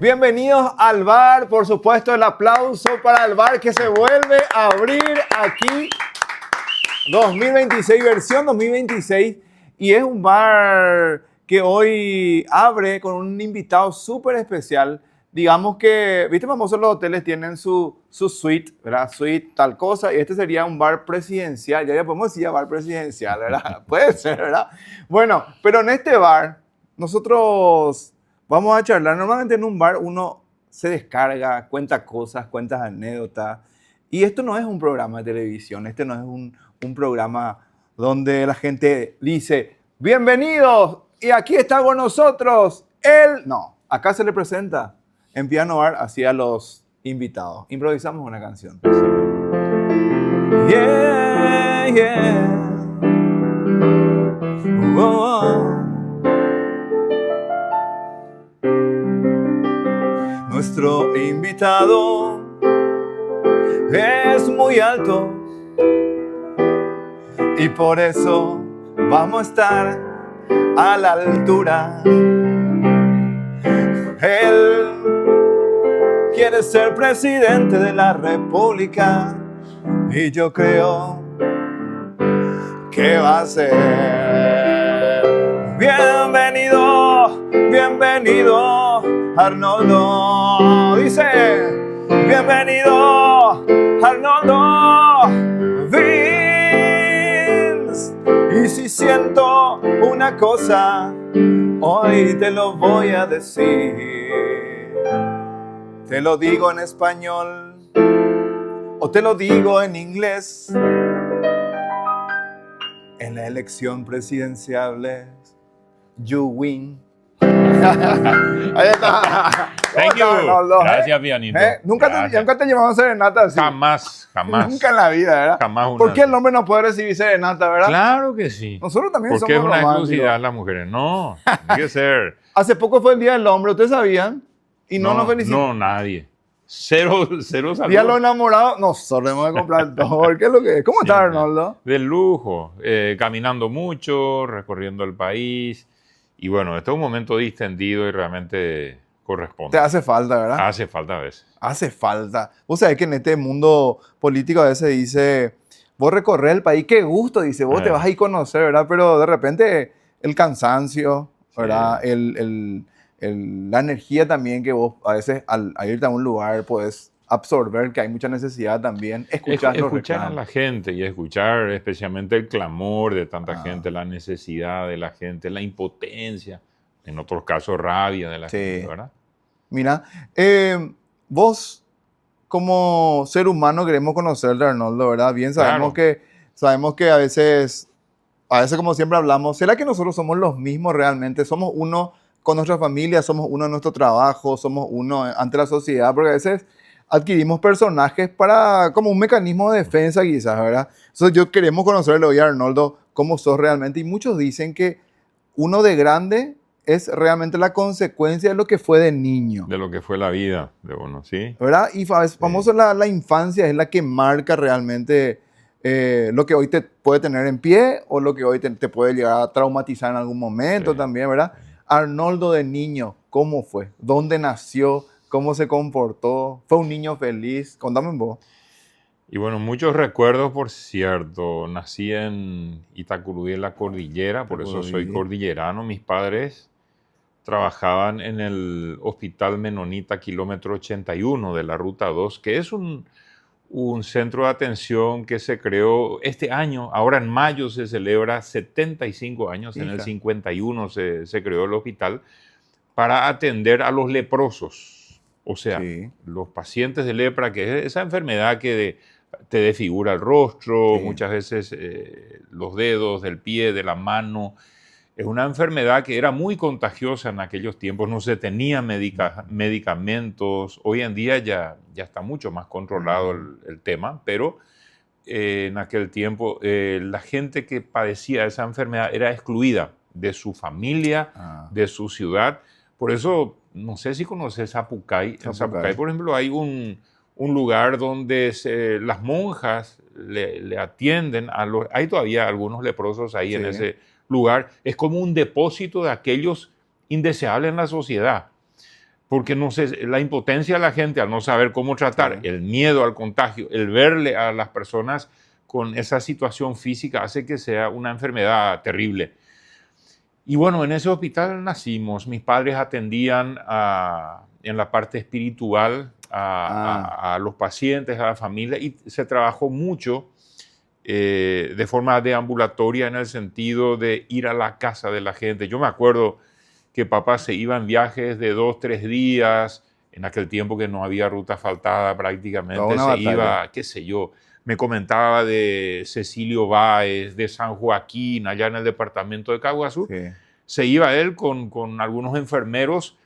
Bienvenidos al bar, por supuesto el aplauso para el bar que se vuelve a abrir aquí 2026, versión 2026, y es un bar que hoy abre con un invitado súper especial. Digamos que, viste, famosos los hoteles tienen su suite, ¿verdad? Suite, tal cosa, y este sería un bar presidencial, ya podemos decir bar presidencial, ¿verdad? Puede ser, ¿verdad? Bueno, pero en este bar nosotros vamos a charlar. Normalmente en un bar uno se descarga, cuenta cosas, cuenta anécdotas, y esto no es un programa de televisión, este no es un programa donde la gente dice, bienvenidos, y aquí está con nosotros él. No, acá se le presenta en Piano Bar hacia los invitados. Improvisamos una canción. Yeah, yeah. Oh, oh. Nuestro invitado es muy alto y por eso vamos a estar a la altura. Él quiere ser presidente de la República y yo creo que va a ser. Bienvenido, bienvenido, Arnoldo. Dice, bienvenido, Arnoldo Vince. Y si siento una cosa, hoy te lo voy a decir. Te lo digo en español o te lo digo en inglés. En la elección presidencial, you win. Ahí está. Thank you. Arnoldo, Gracias, pianito. ¿Nunca te llevamos serenata así? Jamás. Nunca en la vida, ¿verdad? Jamás una. ¿Por qué el hombre no puede recibir serenata, verdad? Claro que sí. Nosotros también Porque somos es una románticos. exclusividad las mujeres. No, tiene que ser. Hace poco fue el Día del Hombre, ¿ustedes sabían? Y no nos felicitaron. No, nadie. Cero saludos. Día de los enamorados, nosotros debemos de comprar todo. ¿Qué es lo que es? ¿Cómo está, Arnoldo? De lujo. Caminando mucho, recorriendo el país. Y bueno, este es un momento distendido y realmente corresponde. Te hace falta, ¿verdad? Hace falta a veces. Hace falta. Vos sabés que en este mundo político a veces dice, vos recorres el país, qué gusto, dice, vos te vas a ir a conocer, ¿verdad? Pero de repente el cansancio, ¿verdad? Sí. La energía también que vos a veces al irte a un lugar podés absorber, que hay mucha necesidad también, escuchar a la gente y escuchar especialmente el clamor de tanta gente, la necesidad de la gente, la impotencia, en otros casos rabia de la gente, ¿verdad? Mira, vos como ser humano queremos conocerte, Arnoldo, ¿verdad? Bien sabemos que a veces como siempre hablamos, ¿será que nosotros somos los mismos realmente? ¿Somos uno con nuestra familia? ¿Somos uno en nuestro trabajo? ¿Somos uno ante la sociedad? Porque a veces adquirimos personajes como un mecanismo de defensa quizás, ¿verdad? Entonces yo queremos conocerle hoy a Arnoldo cómo sos realmente, y muchos dicen que uno de grande es realmente la consecuencia de lo que fue de niño. De lo que fue la vida de uno, ¿sí? ¿Verdad? Y famoso la infancia es la que marca realmente lo que hoy te puede tener en pie o lo que hoy te puede llegar a traumatizar en algún momento también, ¿verdad? Arnoldo de niño, ¿cómo fue? ¿Dónde nació? ¿Cómo se comportó? ¿Fue un niño feliz? Contame vos. Y bueno, muchos recuerdos, por cierto. Nací en Itacurubí, en la cordillera, por eso soy cordillerano. Mis padres trabajaban en el Hospital Menonita, kilómetro 81 de la Ruta 2, que es un centro de atención que se creó este año. Ahora en mayo se celebra 75 años, en el 51 se creó el hospital para atender a los leprosos. O sea, los pacientes de lepra, que es esa enfermedad que te desfigura el rostro, muchas veces los dedos del pie, de la mano. Es una enfermedad que era muy contagiosa en aquellos tiempos, no se tenían medicamentos. Hoy en día ya está mucho más controlado el tema, pero en aquel tiempo la gente que padecía esa enfermedad era excluida de su familia, de su ciudad. Por eso, no sé si conoces Zapucay. En Zapucay, por ejemplo, hay un lugar donde las monjas le atienden hay todavía algunos leprosos ahí en ese lugar. Es como un depósito de aquellos indeseables en la sociedad. porque no sé, la impotencia de la gente al no saber cómo tratar, el miedo al contagio, el verle a las personas con esa situación física hace que sea una enfermedad terrible. Y bueno, en ese hospital nacimos. Mis padres atendían en la parte espiritual a los pacientes, a la familia, y se trabajó mucho de forma deambulatoria en el sentido de ir a la casa de la gente. Yo me acuerdo que papá se iba en viajes de 2, 3 días, en aquel tiempo que no había ruta asfaltada prácticamente, se iba, qué sé yo, me comentaba de Cecilio Báez, de San Joaquín, allá en el departamento de Caguazú. Sí. Se iba él con algunos enfermeros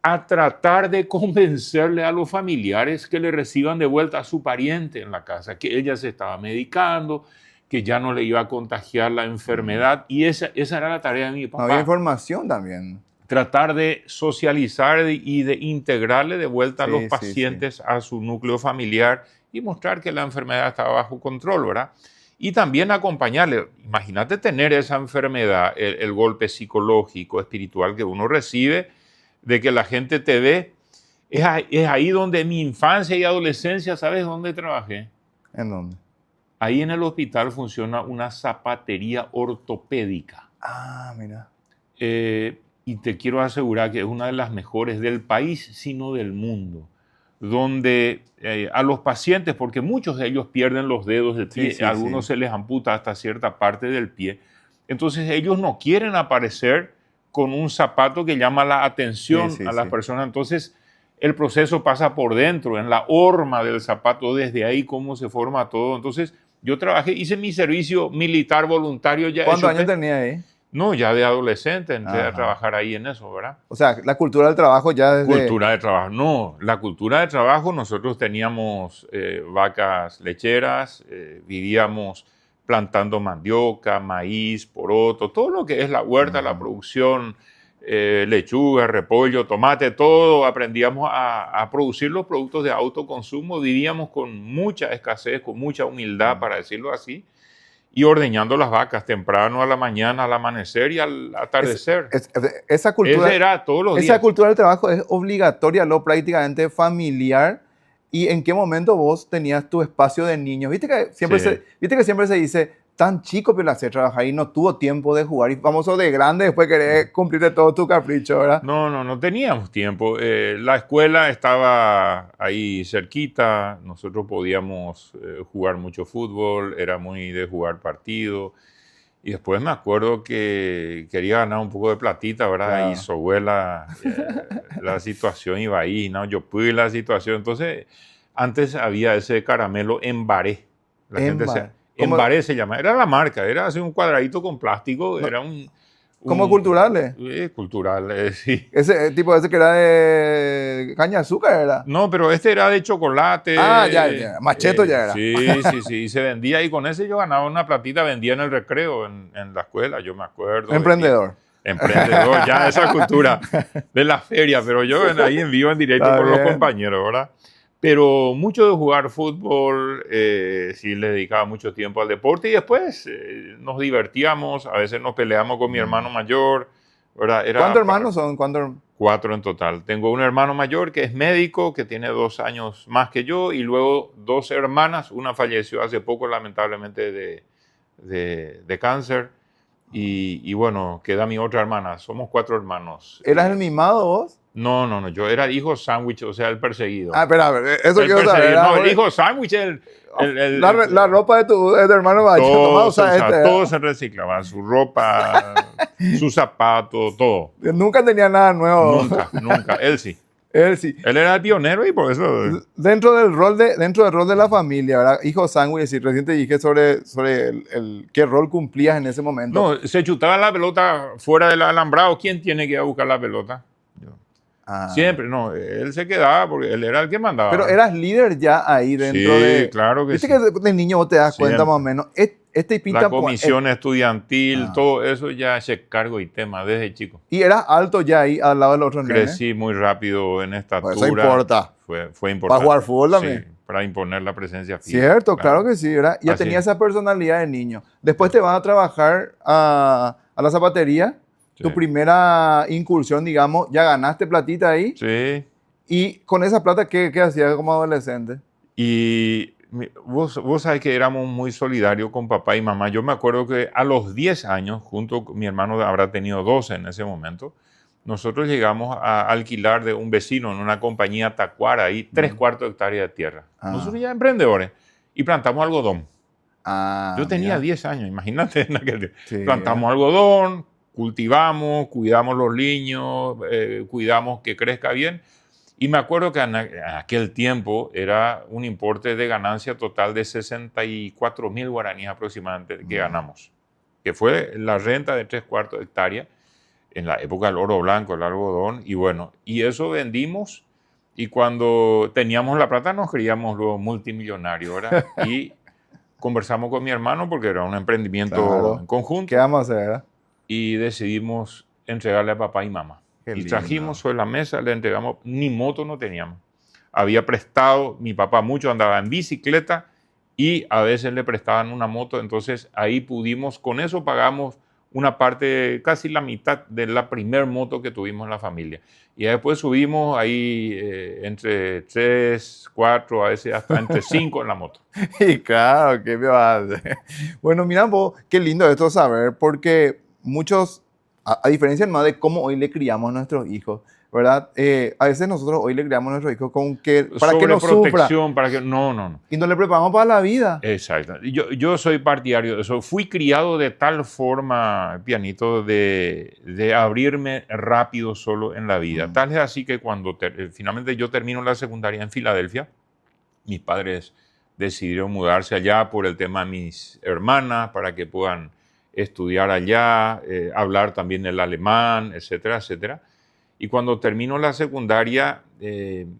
a tratar de convencerle a los familiares que le reciban de vuelta a su pariente en la casa, que ella se estaba medicando, que ya no le iba a contagiar la enfermedad. Y esa era la tarea de mi papá. Había información también. Tratar de socializar y de integrarle de vuelta a los pacientes a su núcleo familiar y mostrar que la enfermedad estaba bajo control, ¿verdad? Y también acompañarle. Imagínate tener esa enfermedad, el golpe psicológico, espiritual que uno recibe, de que la gente te ve. Es ahí donde en mi infancia y adolescencia, ¿sabes dónde trabajé? ¿En dónde? Ahí en el hospital funciona una zapatería ortopédica. Ah, mira. Y te quiero asegurar que es una de las mejores del país, sino del mundo, donde a los pacientes, porque muchos de ellos pierden los dedos del pie, algunos se les amputa hasta cierta parte del pie, entonces ellos no quieren aparecer con un zapato que llama la atención a las personas, entonces el proceso pasa por dentro, en la horma del zapato, desde ahí cómo se forma todo. Entonces yo hice mi servicio militar voluntario ya. ¿Cuántos años tenía ahí? No, ya de adolescente entré a trabajar ahí en eso, ¿verdad? O sea, la cultura del trabajo ya desde... Cultura de trabajo, no. La cultura de trabajo, nosotros teníamos vacas lecheras, vivíamos plantando mandioca, maíz, poroto, todo lo que es la huerta, la producción, lechuga, repollo, tomate, todo. Aprendíamos a producir los productos de autoconsumo. Vivíamos con mucha escasez, con mucha humildad, para decirlo así. Y ordeñando las vacas temprano a la mañana, al amanecer y al atardecer. Esa cultura, ese era todos los días. Esa cultura del trabajo es obligatoria, prácticamente familiar. ¿Y en qué momento vos tenías tu espacio de niños? Viste que siempre se dice, tan chico pero hacer trabajar y no tuvo tiempo de jugar. Y famoso de grande, después querés cumplirte todo tu capricho, ¿verdad? No teníamos tiempo. La escuela estaba ahí cerquita. Nosotros podíamos jugar mucho fútbol. Era muy de jugar partido. Y después me acuerdo que quería ganar un poco de platita, ¿verdad? Claro. Y sobre la situación iba ahí, ¿no? Yo pude la situación. Entonces, antes había ese caramelo Embaré. Embaré se llama. Era la marca. Era así un cuadradito con plástico. No. Era ¿Como culturales? Culturales, sí. Ese que era de caña de azúcar, ¿era? No, pero este era de chocolate. Ah, ya. Macheto ya era. Sí. Y se vendía. Y con ese yo ganaba una platita, vendía en el recreo, en la escuela, yo me acuerdo. Emprendedor. Emprendedor, ya esa cultura de la feria. Pero yo ahí en vivo, en directo con los compañeros, ¿verdad? Pero mucho de jugar fútbol, sí le dedicaba mucho tiempo al deporte y después nos divertíamos, a veces nos peleamos con mi hermano mayor, ¿verdad? ¿Cuántos hermanos son? 4 en total. Tengo un hermano mayor que es médico, que tiene 2 años más que yo, y luego 2 hermanas, una falleció hace poco lamentablemente de cáncer, y bueno, queda mi otra hermana, somos 4 hermanos. ¿Eras el mimado vos? No, yo era el hijo sándwich, o sea, el perseguido. Ah, espera, eso quiero saber. No, el hijo sándwich, la ropa de tu hermano mayor. Todos se reciclaban, su ropa, su zapato, todo. Nunca tenía nada nuevo. Nunca, él sí. Él sí. Él era el pionero y por eso... Dentro del rol de la familia, ¿verdad? Hijo sándwich, y recién te dije sobre qué rol cumplías en ese momento. No, se chutaba la pelota fuera del alambrado. ¿Quién tiene que ir a buscar la pelota? Siempre, no, él se quedaba porque él era el que mandaba. Pero eras líder ya ahí dentro de... Sí, claro que ¿Viste que de niño vos te das cuenta más o menos? La comisión estudiantil, todo eso ya se cargo y tema desde chico. ¿Y eras alto ya ahí al lado del otro nene? Crecí muy rápido en estatura. Eso importa. Fue importante. ¿Para jugar fútbol también? Sí, para imponer la presencia física. Cierto, claro que sí, ¿verdad? Ya tenía esa personalidad de niño. Después te vas a trabajar a la zapatería tu Sí. primera incursión, digamos, ya ganaste platita ahí. Sí. Y con esa plata, ¿qué hacías como adolescente? Y vos sabés que éramos muy solidarios con papá y mamá. Yo me acuerdo que a los 10 años, junto con mi hermano, habrá tenido 12 en ese momento, nosotros llegamos a alquilar de un vecino en una compañía tacuara ahí 3/4 hectáreas de tierra. Ah. Nosotros ya emprendedores y plantamos algodón. Ah, Yo tenía mira. 10 años, imagínate en aquel tiempo. Sí. Plantamos algodón, cultivamos, cuidamos los niños, cuidamos que crezca bien. Y me acuerdo que en aquel tiempo era un importe de ganancia total de 64.000 guaraníes aproximadamente que ganamos, que fue la renta de 3/4 hectáreas en la época del oro blanco, el algodón, y bueno, y eso vendimos y cuando teníamos la plata nos creíamos luego multimillonarios, ¿verdad? Y conversamos con mi hermano porque era un emprendimiento Claro. en conjunto ¿Qué vamos a hacer? y decidimos entregarle a papá y mamá. Qué Y lindo. trajimos sobre la mesa, le entregamos, ni moto no teníamos. Había prestado, mi papá mucho andaba en bicicleta y a veces le prestaban una moto, entonces ahí pudimos, con eso pagamos una parte, casi la mitad de la primer moto que tuvimos en la familia. Y después subimos ahí entre 3, 4, a veces hasta entre 5 en la moto. Y claro, ¿qué me vas a hacer? Bueno, mira vos, qué lindo esto saber, porque muchos, a diferencia más de cómo hoy le criamos a nuestros hijos, ¿verdad? A veces nosotros hoy le criamos a nuestros hijos con que, para que no sufra, Sobreprotección, para que... No. y no le preparamos para la vida. Exacto. Yo soy partidario de eso. Fui criado de tal forma, pianito, de abrirme rápido solo en la vida. Tal es así que cuando finalmente yo termino la secundaria en Filadelfia, mis padres decidieron mudarse allá por el tema de mis hermanas, para que puedan estudiar allá, hablar también el alemán, etcétera, etcétera. Y cuando termino la secundaria,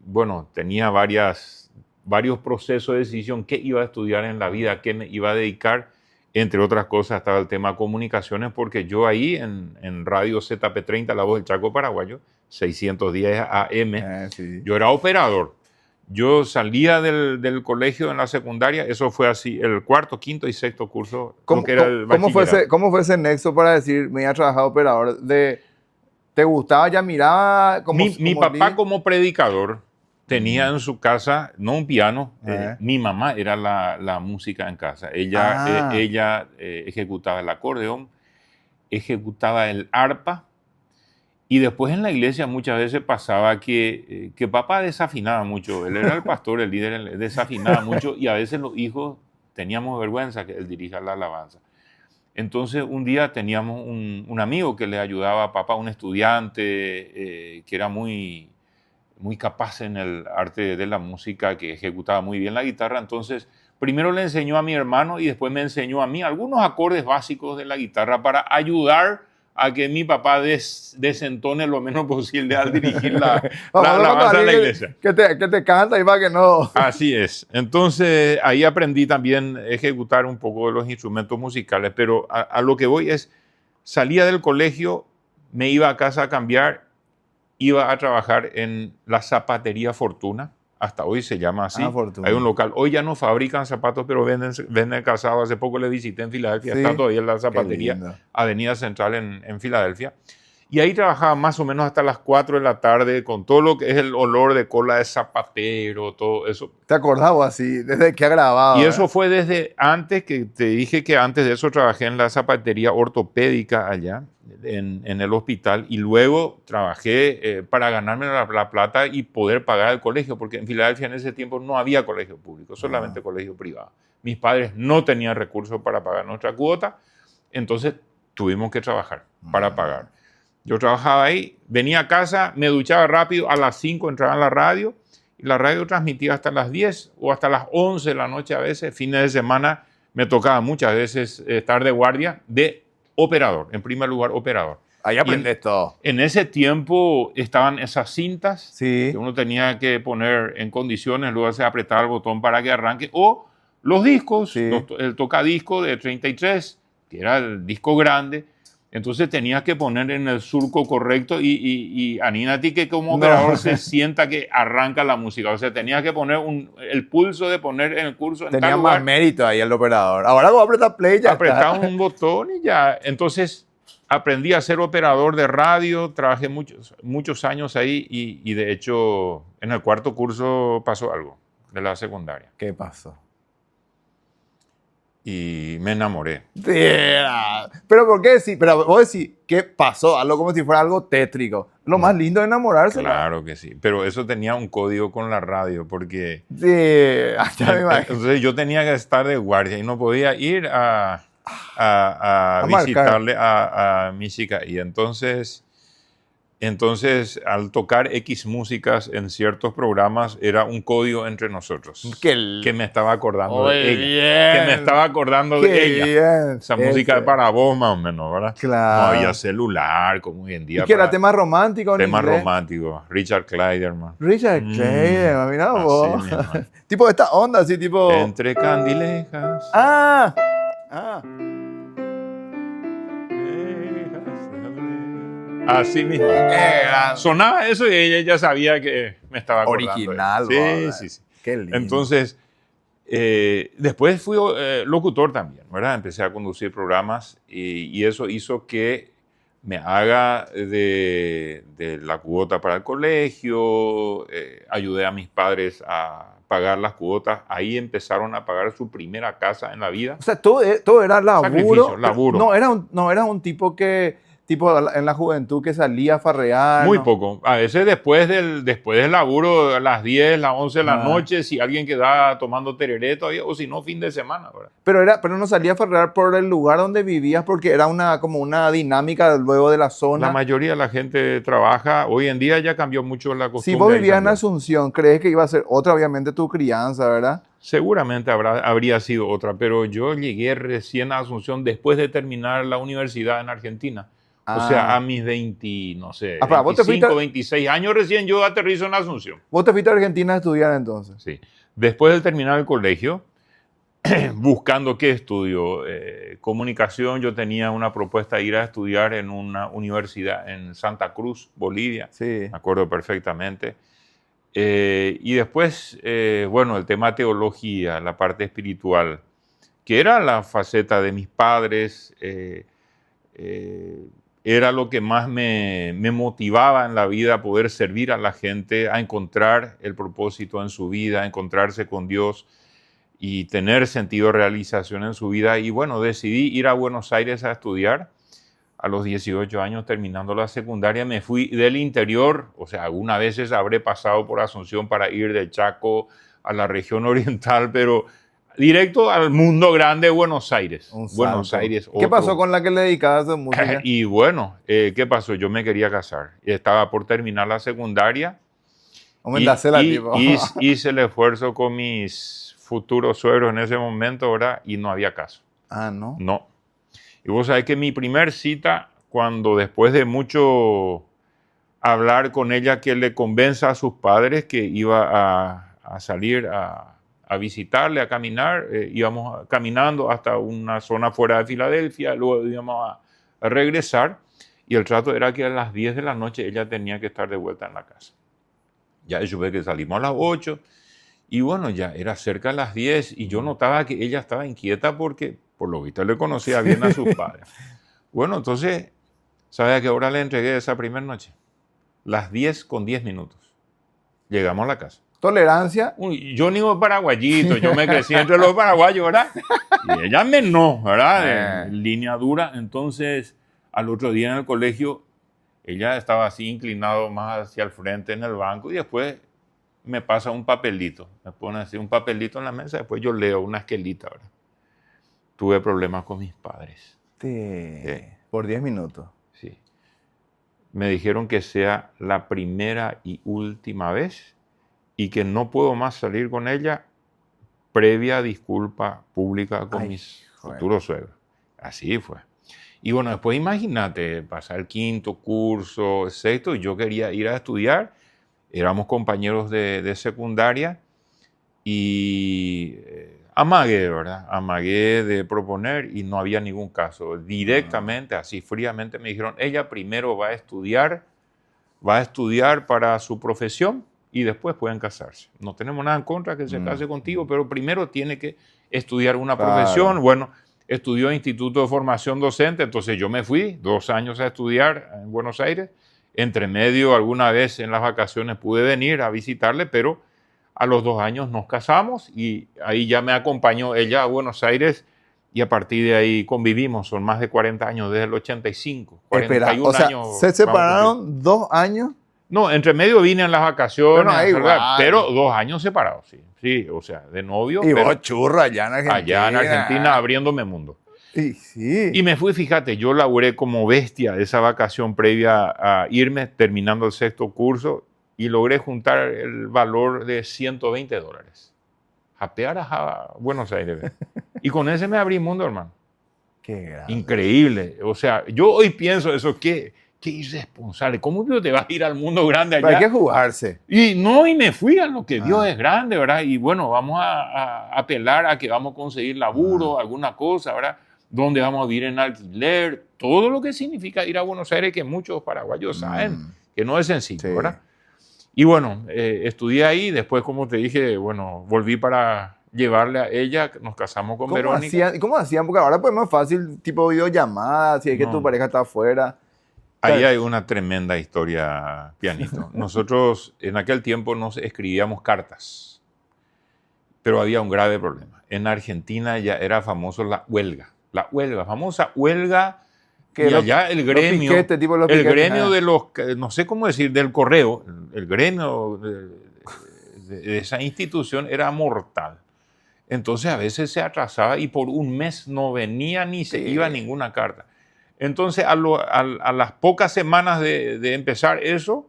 bueno, tenía varios procesos de decisión, qué iba a estudiar en la vida, qué me iba a dedicar. Entre otras cosas estaba el tema comunicaciones, porque yo ahí en Radio ZP30, La Voz del Chaco Paraguayo, 610 AM, Sí. yo era operador. Yo salía del colegio en la secundaria, eso fue así, el cuarto, quinto y sexto curso, ¿Cómo, que era el cómo bachillerato. cómo fue ese nexo para decir, me iba a trabajar operador? ¿Te gustaba, ya miraba? Mi papá como predicador tenía en su casa, no un piano, mi mamá era la música en casa. Ella ejecutaba el acordeón, ejecutaba el arpa, y después en la iglesia muchas veces pasaba que papá desafinaba mucho. Él era el pastor, el líder, él desafinaba mucho, y a veces los hijos teníamos vergüenza que él dirija la alabanza. Entonces un día teníamos un amigo que le ayudaba a papá, un estudiante que era muy capaz en el arte de la música, que ejecutaba muy bien la guitarra. Entonces primero le enseñó a mi hermano y después me enseñó a mí algunos acordes básicos de la guitarra para ayudar a que mi papá desentone lo menos posible al dirigir la alabanza en la iglesia. Que te canta y para que no... Así es. Entonces ahí aprendí también a ejecutar un poco de los instrumentos musicales, pero a lo que voy es, salía del colegio, me iba a casa a cambiar, iba a trabajar en la zapatería Fortuna, hasta hoy se llama así. Hay un local, hoy ya no fabrican zapatos, pero venden calzado. Hace poco le visité en Filadelfia, está todavía en la zapatería, Avenida Central en Filadelfia. Y ahí trabajaba más o menos hasta las 4 de la tarde con todo lo que es el olor de cola de zapatero, todo eso. ¿Te acordabas así? ¿Desde que ha grabado? Y eso fue desde antes, que te dije que antes de eso trabajé en la zapatería ortopédica allá, en el hospital, y luego trabajé para ganarme la plata y poder pagar el colegio, porque en Filadelfia en ese tiempo no había colegio público, solamente colegio privado. Mis padres no tenían recursos para pagar nuestra cuota, entonces tuvimos que trabajar para pagar. Yo trabajaba ahí, venía a casa, me duchaba rápido, a las 5 entraba en la radio, y la radio transmitía hasta las 10 o hasta las 11 de la noche a veces. Fines de semana me tocaba muchas veces estar de guardia de operador, en primer lugar operador. Ahí aprendes todo. En ese tiempo estaban esas cintas que uno tenía que poner en condiciones, luego se apretaba el botón para que arranque, o los discos, el tocadisco de 33, que era el disco grande. Entonces tenías que poner en el surco correcto y anímate que como operador se sienta que arranca la música. O sea, tenías que poner el pulso de poner en el curso en tenía tal lugar. Más mérito ahí el operador. Ahora vos apretas play, ya apretaba un botón y ya. Entonces, aprendí a ser operador de radio, trabajé muchos años ahí y de hecho en el cuarto curso pasó algo de la secundaria. ¿Qué pasó? Y me enamoré. Pero ¿por qué decís? Pero vos decís, ¿qué pasó? Algo como si fuera algo tétrico. Lo más lindo de enamorarse. Claro que sí. Pero eso tenía un código con la radio porque... Sí, ya me imagino. Entonces yo tenía que estar de guardia y no podía ir a visitarle a mi chica. Y entonces, al tocar X músicas en ciertos programas, era un código entre nosotros. Que me estaba acordando de ella. Bien. Que me estaba acordando de ella. Bien. Esa música es para vos, más o menos, ¿verdad? Claro. No había celular, como hoy en día. ¿Y que era tema romántico? Tema romántico. Richard Clayderman. Richard Clayderman, mirá vos. Mismo. Tipo esta onda, así tipo... Entre candilejas. Ah. Así mismo. Sonaba eso y ella ya sabía que me estaba acordando. Original, sí. Qué lindo. Entonces, después fui locutor también, ¿verdad? Empecé a conducir programas y eso hizo que me haga de la cuota para el colegio, ayudé a mis padres a pagar las cuotas, ahí empezaron a pagar su primera casa en la vida. O sea, todo era laburo. Laburo. No era un tipo que... Tipo en la juventud que salía a farrear. Muy ¿no? poco. A veces después del laburo, a las 10, las 11 de la noche, si alguien quedaba tomando tereré todavía, o si no, fin de semana. ¿Verdad? Pero no salía a farrear por el lugar donde vivías porque era como una dinámica luego de la zona. La mayoría de la gente trabaja. Hoy en día ya cambió mucho la costumbre. Si vos vivías en Asunción, ¿crees que iba a ser otra, obviamente, tu crianza, verdad? Seguramente habría sido otra, pero yo llegué recién a Asunción después de terminar la universidad en Argentina. O sea, a mis 20, no sé, 25, 26 años recién yo aterrizo en Asunción. ¿Vos te fuiste a Argentina a estudiar entonces? Sí. Después de terminar el colegio, buscando qué estudio, comunicación, yo tenía una propuesta de ir a estudiar en una universidad en Santa Cruz, Bolivia. Sí. Me acuerdo perfectamente. Y después, bueno, el tema teología, la parte espiritual, que era la faceta de mis padres, era lo que más me motivaba en la vida, poder servir a la gente, a encontrar el propósito en su vida, a encontrarse con Dios y tener sentido de realización en su vida. Y bueno, decidí ir a Buenos Aires a estudiar. A los 18 años, terminando la secundaria, me fui del interior, o sea, algunas veces habré pasado por Asunción para ir del Chaco a la región oriental, pero directo al mundo grande de Buenos Aires. Buenos Aires. ¿Qué pasó con la que le dedicabas a música? Y bueno, ¿qué pasó? Yo me quería casar. Estaba por terminar la secundaria. Hice el esfuerzo con mis futuros suegros en ese momento, ¿verdad? Y no había caso. Ah, ¿no? No. Y vos sabés que mi primer cita, cuando después de mucho hablar con ella, que le convenza a sus padres que iba a salir a visitarle, a caminar, íbamos caminando hasta una zona fuera de Filadelfia, luego íbamos a regresar y el trato era que a las 10 de la noche ella tenía que estar de vuelta en la casa. Ya yo ve que salimos a las 8 y bueno, ya era cerca de las 10 y yo notaba que ella estaba inquieta porque por lo visto le conocía bien a sus padres. Bueno, entonces, ¿sabe a qué hora le entregué esa primera noche? Las 10 con 10 minutos. Llegamos a la casa. Tolerancia. Uy, yo ni un paraguayito, yo me crecí entre los paraguayos, ¿verdad? Y ella menos, ¿verdad? En línea dura. Entonces, al otro día en el colegio, ella estaba así inclinado más hacia el frente en el banco y después me pasa un papelito. Me pone así un papelito en la mesa, después yo leo una esquelita, ¿verdad? Tuve problemas con mis padres. Por 10 minutos. Sí. Me dijeron que sea la primera y última vez y que no puedo más salir con ella previa disculpa pública con mis futuros suegros. Así fue. Y bueno, después imagínate, pasar el quinto curso, sexto, y yo quería ir a estudiar. Éramos compañeros de secundaria y amagué, ¿verdad? Amagué de proponer y no había ningún caso. Directamente, así fríamente me dijeron, ella primero va a estudiar para su profesión y después pueden casarse. No tenemos nada en contra que se case contigo, pero primero tiene que estudiar una profesión. Bueno, estudió en Instituto de Formación Docente, entonces yo me fui 2 años a estudiar en Buenos Aires. Entre medio, alguna vez en las vacaciones pude venir a visitarle, pero a los 2 años nos casamos y ahí ya me acompañó ella a Buenos Aires y a partir de ahí convivimos. Son más de 40 años, desde el 85. 41 Espera, o sea, años. ¿se separaron 2 años? No, entre medio vine en las vacaciones, Pero, pero 2 años separados, sí. Sí, o sea, de novio. Y pero vos churro allá en Argentina. allá en Argentina abriéndome mundo. Y sí. Y me fui, fíjate, yo laburé como bestia esa vacación previa a irme, terminando el 6º curso, y logré juntar el valor de $120. Japear a Buenos Aires. Y con ese me abrí mundo, hermano. Qué grande. Increíble. O sea, yo hoy pienso eso, qué irresponsable. ¿Cómo te vas a ir al mundo grande allá? Pero hay que jugarse. Y me fui a lo que Dios es grande, ¿verdad? Y bueno, vamos a apelar a que vamos a conseguir laburo, alguna cosa, ¿verdad? Donde vamos a vivir en alquiler, todo lo que significa ir a Buenos Aires, que muchos paraguayos saben que no es sencillo, Sí. ¿verdad? Y bueno, estudié ahí, después, como te dije, bueno, volví para llevarle a ella, nos casamos con Verónica. ¿Cómo hacían? Porque ahora pues es más fácil, tipo videollamada, si es que No. tu pareja está afuera. Ahí hay una tremenda historia, pianito. Nosotros en aquel tiempo nos escribíamos cartas, pero había un grave problema. En Argentina ya era famoso la huelga, famosa huelga, Que y allá el gremio, los piquetes, gremio de los, no sé cómo decir, del correo, el gremio de esa institución era mortal. Entonces a veces se atrasaba y por un mes no venía ni se iba ninguna carta. Entonces, a las pocas semanas de empezar eso,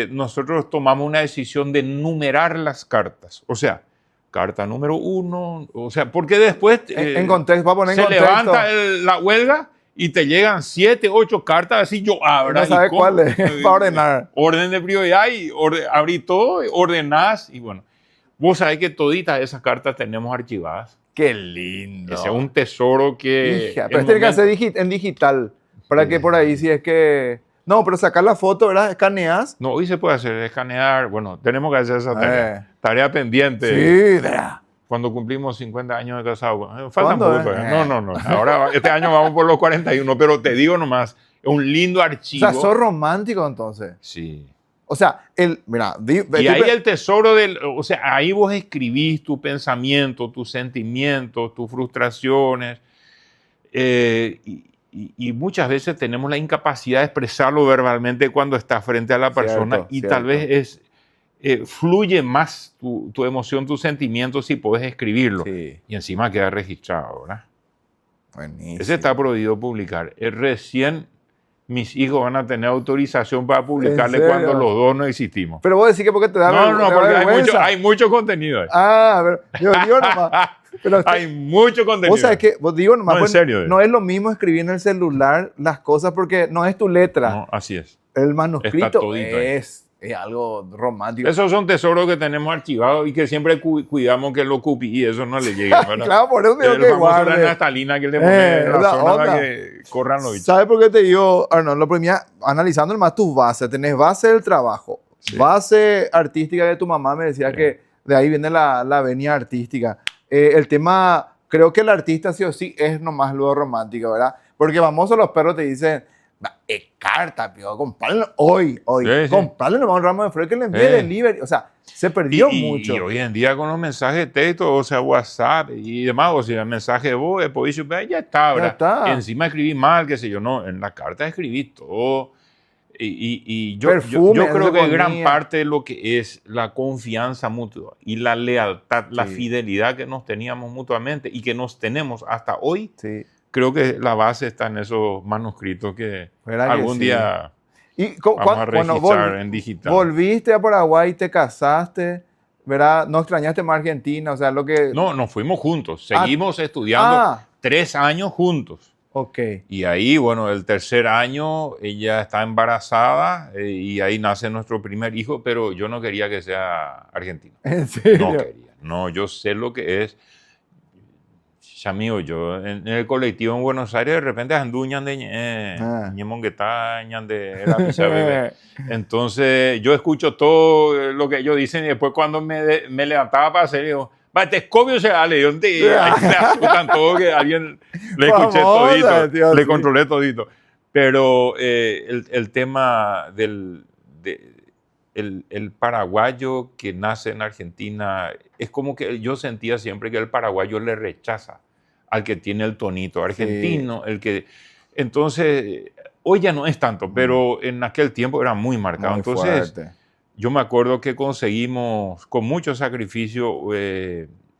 nosotros tomamos una decisión de numerar las cartas. O sea, carta número 1, o sea, porque después en contexto, va a poner en se contexto. levanta la huelga y te llegan 7, 8 cartas, así yo abra. No sabes cuál es, para ordenar. Orden de prioridad y abrí todo, ordenás y bueno. Vos sabés que toditas esas cartas tenemos archivadas. Qué lindo. Ese es un tesoro que... Hija, pero tiene que hacer en digital, para que por ahí si es que... No, pero sacar la foto, ¿verdad? Escaneas. No, hoy se puede hacer, escanear. Bueno, tenemos que hacer esa tarea. Tarea pendiente. Sí, ¿verdad? Cuando cumplimos 50 años de casado. Faltan ¿Cuándo, poco. No. Ahora, este año vamos por los 41, pero te digo nomás, es un lindo O archivo. sea, sos romántico entonces. Sí. O sea, mira... Y ahí el tesoro o sea, ahí vos escribís tu pensamiento, tus sentimientos, tus frustraciones. Y muchas veces tenemos la incapacidad de expresarlo verbalmente cuando estás frente a la persona tal vez fluye más tu emoción, tus sentimientos si podés escribirlo. Sí. Y encima queda registrado, ¿verdad? Buenísimo. Ese está prohibido publicar. Recién mis hijos van a tener autorización para publicarle cuando los dos no existimos. Pero vos decís que porque te da No, porque vergüenza. hay mucho contenido ahí. Ah, pero yo digo nomás. Pero hay mucho contenido. Vos sabés que, vos digo nomás, No, en pues, serio. no es lo mismo escribir en el celular las cosas porque no es tu letra. No, así es. El Está manuscrito todito ahí. es algo romántico. Esos son tesoros que tenemos archivados y que siempre cuidamos que lo copie y eso no le llegue. ¿Verdad? Claro, por eso digo el que famoso guarde. la naftalina que le pone en la la zona onda. para que corran los bichos. ¿Sabes por qué te digo, Arnold? Lo primero, analizando más tus bases, tenés base del trabajo, Sí. base artística de tu mamá, me decía Sí. que de ahí viene la venia artística. El tema, creo que el artista sí o sí es nomás lo romántico, ¿verdad? Porque famosos los perros te dicen, carta, tío, comprarle hoy, Sí, sí. comprarle nomás un ramo de flores que le envíe Sí. delivery. O sea, se perdió mucho. Y hoy en día con los mensajes de texto, o sea, WhatsApp y demás, o sea, mensaje de voz, ya está, ¿verdad? está. Encima escribí mal, qué sé yo, no, en la carta escribí todo. Y yo Perfume, creo que ponía. gran parte de lo que es la confianza mutua y la lealtad, la Sí. fidelidad que nos teníamos mutuamente y que nos tenemos hasta hoy, Sí. creo que la base está en esos manuscritos que ¿Verdad que algún sí? día Y vamos a registrar en digital. volviste a Paraguay, te casaste, ¿verdad? No extrañaste más Argentina, o sea, lo que... No, nos fuimos juntos, seguimos estudiando 3 años juntos. Ok. Y ahí, bueno, el tercer año ella está embarazada y ahí nace nuestro primer hijo, pero yo no quería que sea argentino. ¿En serio? No quería. No, yo sé lo que es. Ya amigo, yo en el colectivo en Buenos Aires de repente anduñan de ñemonguetañan de la pizza bebé. Entonces yo escucho todo lo que ellos dicen y después cuando me levantaba para hacer, digo, Batescobio se va, León, ahí le asustan todo que alguien le escuché todito, tío, le sí. controlé todito. Pero el tema el paraguayo que nace en Argentina, es como que yo sentía siempre que el paraguayo le rechaza al que tiene el tonito argentino, el que... Entonces, hoy ya no es tanto, pero en aquel tiempo era muy marcado. Muy Entonces, fuerte. yo me acuerdo que conseguimos, con mucho sacrificio,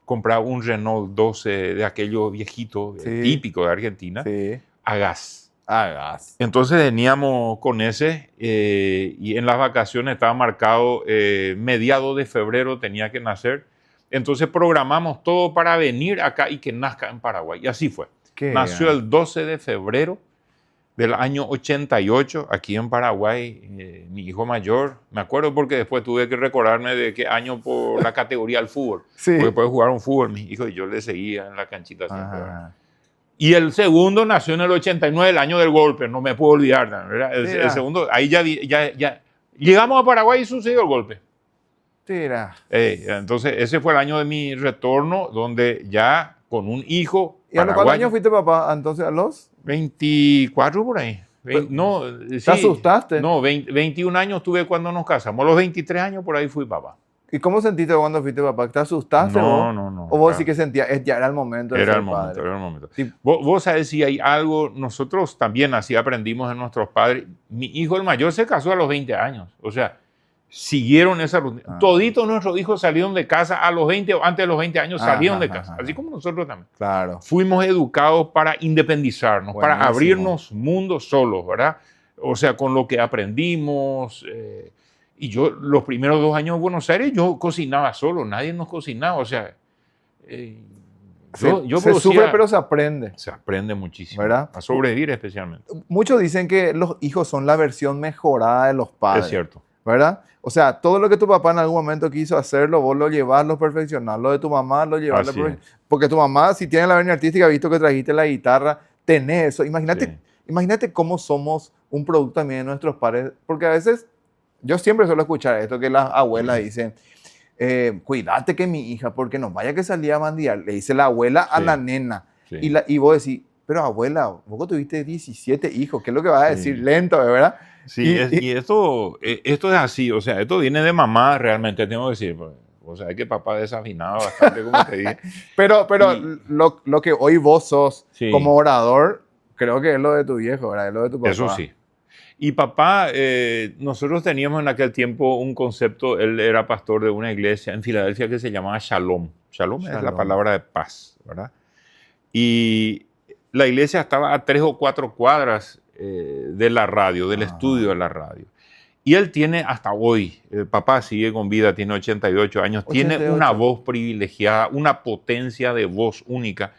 comprar un Renault 12 de aquellos viejitos, Sí. típico de Argentina, Sí. a gas. Ah, gas. Entonces veníamos con ese y en las vacaciones estaba marcado mediados de febrero tenía que nacer. Entonces programamos todo para venir acá y que nazca en Paraguay. Y así fue. Qué Nació gran. el 12 de febrero del año 88 aquí en Paraguay, mi hijo mayor. Me acuerdo porque después tuve que recordarme de qué año por la categoría del fútbol. Sí. Porque después jugaron fútbol mis hijos y yo le seguía en la canchita siempre. Ajá. Y el segundo nació en el 89, el año del golpe, no me puedo olvidar, ¿verdad? El segundo, ahí ya llegamos a Paraguay y sucedió el golpe. Tira. Entonces, ese fue el año de mi retorno, donde ya con un hijo ¿Y a los cuántos años fuiste papá? Entonces, ¿a los? 24 por ahí. No, ¿Te sí, asustaste? No, 21 años tuve cuando nos casamos. A los 23 años por ahí fui papá. ¿Y cómo sentiste cuando fuiste papá? ¿Te asustaste No, vos? no. ¿O vos sí que sentías, ya era el momento de Era ser el momento, padre? era el momento. Sí. Vos sabés si hay algo, nosotros también así aprendimos de nuestros padres. Mi hijo el mayor se casó a los 20 años, o sea, siguieron esa rutina. Toditos nuestros hijos salieron de casa a los 20 o antes de los 20 años salieron de casa, así como nosotros también. Claro. Fuimos educados para independizarnos, Buenísimo. para abrirnos mundos solos, ¿verdad? O sea, con lo que aprendimos. Y yo, los primeros 2 años en Buenos Aires, yo cocinaba solo, nadie nos cocinaba, o sea, yo se producía- sufre, pero se aprende. se aprende muchísimo, ¿Verdad? a sobrevivir especialmente. Muchos dicen que los hijos son la versión mejorada de los padres. Es cierto. ¿Verdad? O sea, todo lo que tu papá en algún momento quiso hacerlo, vos lo llevas, lo perfeccionás. Lo de tu mamá, lo llevas. Así es. Porque tu mamá, si tiene la venia artística, visto que trajiste la guitarra, tenés eso. Imagínate cómo somos un producto también de nuestros padres. Porque a veces, yo siempre suelo escuchar esto que las abuelas dicen, cuídate que mi hija, porque no vaya que salía a bandear. Le dice la abuela a la nena. Sí. Y vos decís, pero abuela, vos tuviste 17 hijos, ¿qué es lo que vas a decir? Lento, ¿verdad? Sí, y esto es así, o sea, esto viene de mamá realmente, tengo que decir. O sea, es que papá desafinaba bastante, como te dije. Pero lo que hoy vos sos como orador, creo que es lo de tu viejo, ¿verdad? Es lo de tu papá. Eso sí. Y papá, nosotros teníamos en aquel tiempo un concepto, él era pastor de una iglesia en Filadelfia que se llamaba Shalom. Shalom es la palabra de paz, ¿verdad? Y la iglesia estaba a 3 o 4 cuadras de la radio, del estudio de la radio. Y él tiene hasta hoy, el papá sigue con vida, tiene 88 años, tiene una voz privilegiada, una potencia de voz única.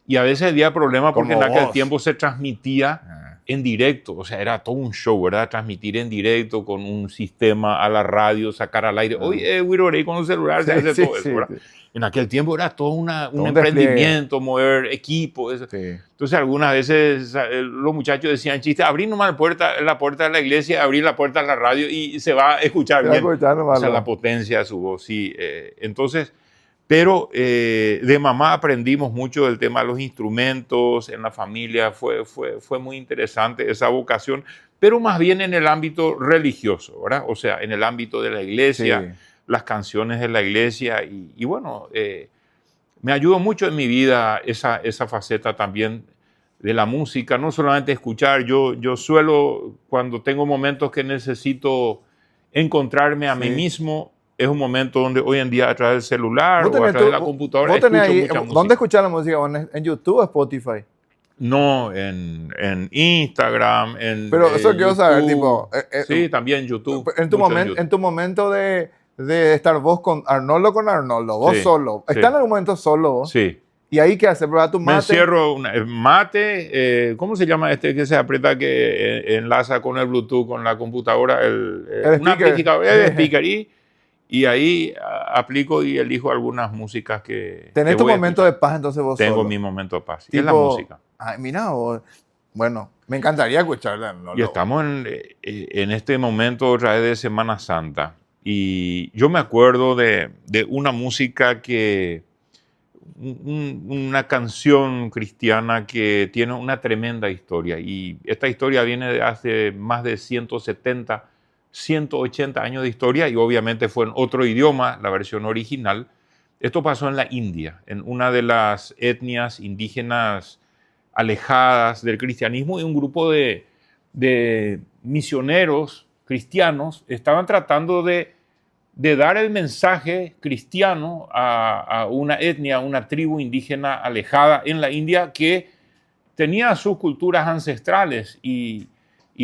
Y a veces había problemas porque en aquel tiempo se transmitía en directo, o sea, era todo un show, ¿verdad? Transmitir en directo con un sistema a la radio, sacar al aire. Hoy, Wirorey con un celular se hace todo eso, ¿verdad? En aquel tiempo era todo un emprendimiento, mover equipo. Eso. Sí. Entonces, algunas veces los muchachos decían chistes, abrir nomás la puerta de la iglesia, abrir la puerta de la radio y se va a escuchar bien. O sea, la potencia de su voz, sí. Entonces, pero de mamá aprendimos mucho del tema de los instrumentos, en la familia fue muy interesante esa vocación, pero más bien en el ámbito religioso, ¿verdad? O sea, en el ámbito de la iglesia. Sí. Las canciones de la iglesia y bueno, me ayudó mucho en mi vida esa faceta también de la música, no solamente escuchar, yo suelo, cuando tengo momentos que necesito encontrarme a mí mismo, es un momento donde hoy en día a través del celular o a través de la computadora escucho mucha música. ¿Dónde escuchas la música? ¿En YouTube o Spotify? No, en Instagram, Pero eso YouTube. quiero saber, tipo... sí, también YouTube. En tu momento de estar vos con Arnoldo, vos solo. ¿Está en algún momento solo vos? Sí. ¿Y ahí qué haces? ¿Probar tu mate? Me encierro, mate, ¿cómo se llama este que se aprieta que enlaza con el Bluetooth, con la computadora? Un amplificador, el speaker. Y ahí aplico y elijo algunas músicas que ¿Tenés tu momento de paz entonces vos Tengo solo? mi momento de paz. Tipo, y es la música. Ay, mira, bueno, me encantaría escucharla. Y estamos en este momento otra vez de Semana Santa. Y yo me acuerdo de una música que una canción cristiana que tiene una tremenda historia. Y esta historia viene de hace más de 170, 180 años de historia y obviamente fue en otro idioma, la versión original. Esto pasó en la India, en una de las etnias indígenas alejadas del cristianismo, y un grupo de misioneros cristianos estaban tratando de dar el mensaje cristiano a una etnia, a una tribu indígena alejada en la India que tenía sus culturas ancestrales. Y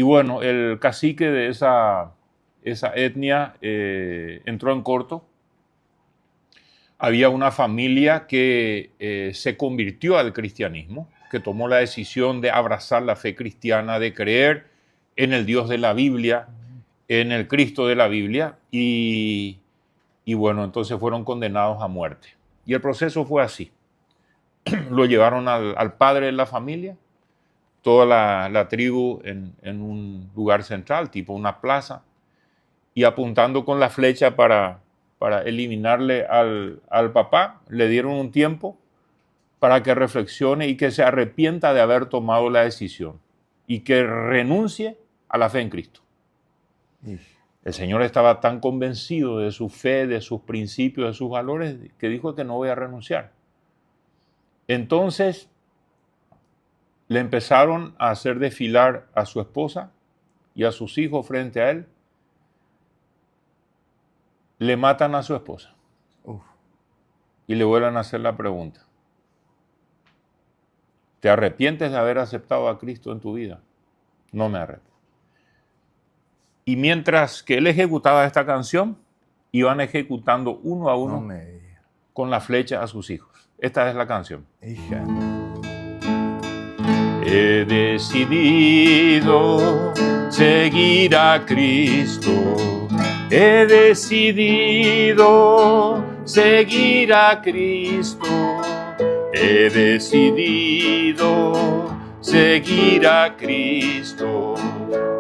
bueno, el cacique de esa etnia entró en corto. Había una familia que se convirtió al cristianismo, que tomó la decisión de abrazar la fe cristiana, de creer en el Dios de la Biblia, en el Cristo de la Biblia, y bueno, entonces fueron condenados a muerte. Y el proceso fue así. Lo llevaron al padre de la familia, toda la tribu en un lugar central, tipo una plaza, y apuntando con la flecha para eliminarle al papá, le dieron un tiempo para que reflexione y que se arrepienta de haber tomado la decisión y que renuncie a la fe en Cristo. El Señor estaba tan convencido de su fe, de sus principios, de sus valores, que dijo que no voy a renunciar. Entonces le empezaron a hacer desfilar a su esposa y a sus hijos frente a él. Le matan a su esposa. Y le vuelven a hacer la pregunta: ¿te arrepientes de haber aceptado a Cristo en tu vida? No me arrepiento. Y mientras que él ejecutaba esta canción, iban ejecutando uno a uno con la flecha a sus hijos. Esta es la canción. Hija. He decidido seguir a Cristo. He decidido seguir a Cristo. He decidido seguir a Cristo.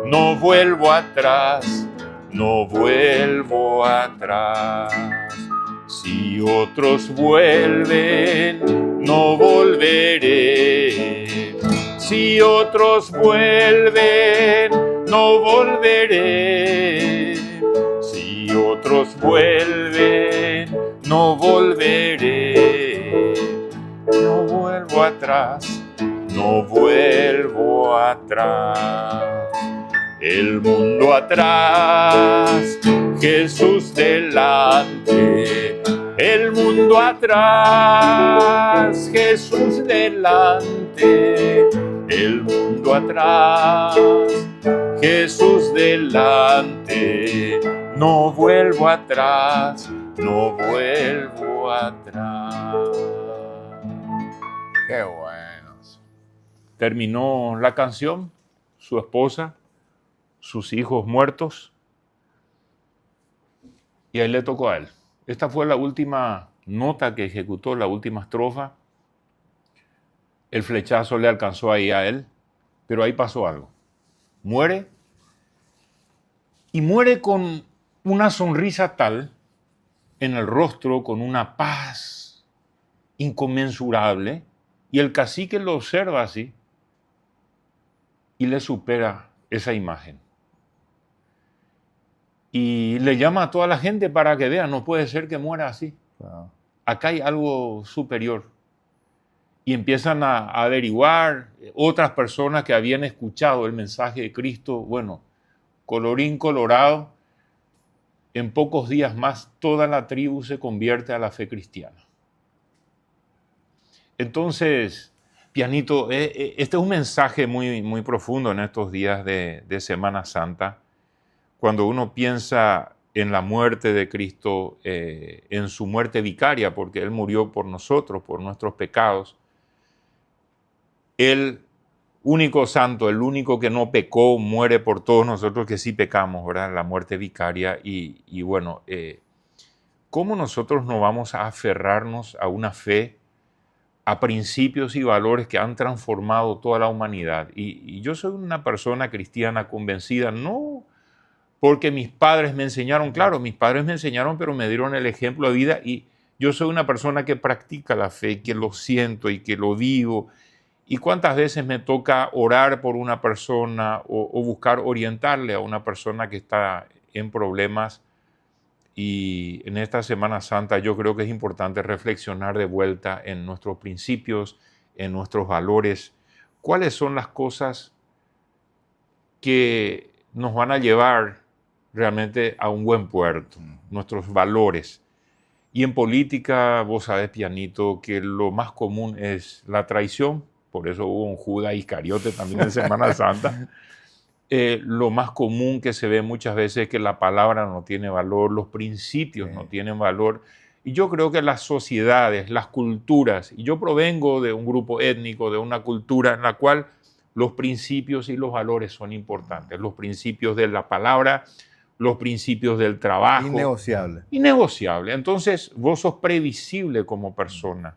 No vuelvo atrás, no vuelvo atrás. Si otros vuelven, no volveré. Si otros vuelven, no volveré. Si otros vuelven, no volveré. No vuelvo atrás, no vuelvo atrás. El mundo atrás, Jesús delante. El mundo atrás, Jesús delante. El mundo atrás, Jesús delante. No vuelvo atrás, no vuelvo atrás. Qué bueno. Terminó la canción, su esposa, sus hijos muertos, y ahí le tocó a él. Esta fue la última nota que ejecutó, la última estrofa. El flechazo le alcanzó ahí a él, pero ahí pasó algo. Muere, y muere con una sonrisa tal en el rostro, con una paz inconmensurable, y el cacique lo observa así y le supera esa imagen. Y le llama a toda la gente para que vea, no puede ser que muera así. Wow. Acá hay algo superior. Y empiezan a averiguar otras personas que habían escuchado el mensaje de Cristo. Bueno, colorín colorado, en pocos días más toda la tribu se convierte a la fe cristiana. Entonces, pianito, este es un mensaje muy, muy profundo en estos días de Semana Santa. Cuando uno piensa en la muerte de Cristo, en su muerte vicaria, porque Él murió por nosotros, por nuestros pecados. El único santo, el único que no pecó, muere por todos nosotros que sí pecamos, ¿verdad? La muerte vicaria. Y bueno, ¿cómo nosotros no vamos a aferrarnos a una fe, a principios y valores que han transformado toda la humanidad? Y yo soy una persona cristiana convencida, no porque mis padres me enseñaron, claro, mis padres me enseñaron, pero me dieron el ejemplo de vida, y Yo soy una persona que practica la fe, que lo siento y que lo digo. ¿Y cuántas veces me toca orar por una persona o buscar orientarle a una persona que está en problemas? Y en esta Semana Santa yo creo que es importante reflexionar de vuelta en nuestros principios, en nuestros valores. ¿Cuáles son las cosas que nos van a llevar realmente a un buen puerto? Nuestros valores. Y en política, vos sabés, pianito, que lo más común es la traición. Por eso hubo un Judas Iscariote también en Semana Santa. Lo más común que se ve muchas veces es que la palabra no tiene valor, los principios no tienen valor. Y yo creo que las sociedades, las culturas, y yo provengo de un grupo étnico, de una cultura en la cual los principios y los valores son importantes. Los principios de la palabra, los principios del trabajo. Innegociable. Innegociable. Entonces, vos sos previsible como persona.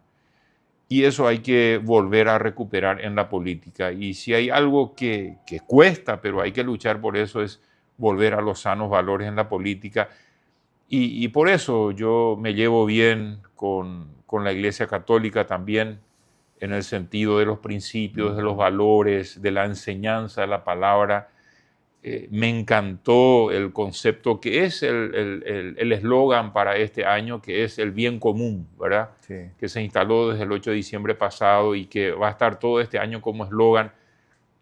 Y eso hay que volver a recuperar en la política. Y si hay algo que cuesta, pero hay que luchar por eso, es volver a los sanos valores en la política. Y por eso yo me llevo bien con la Iglesia Católica también, en el sentido de los principios, de los valores, de la enseñanza de la palabra. Me encantó el concepto que es el eslogan para este año, que es el bien común, ¿verdad? Sí. Que se instaló desde el 8 de diciembre pasado y que va a estar todo este año como eslogan.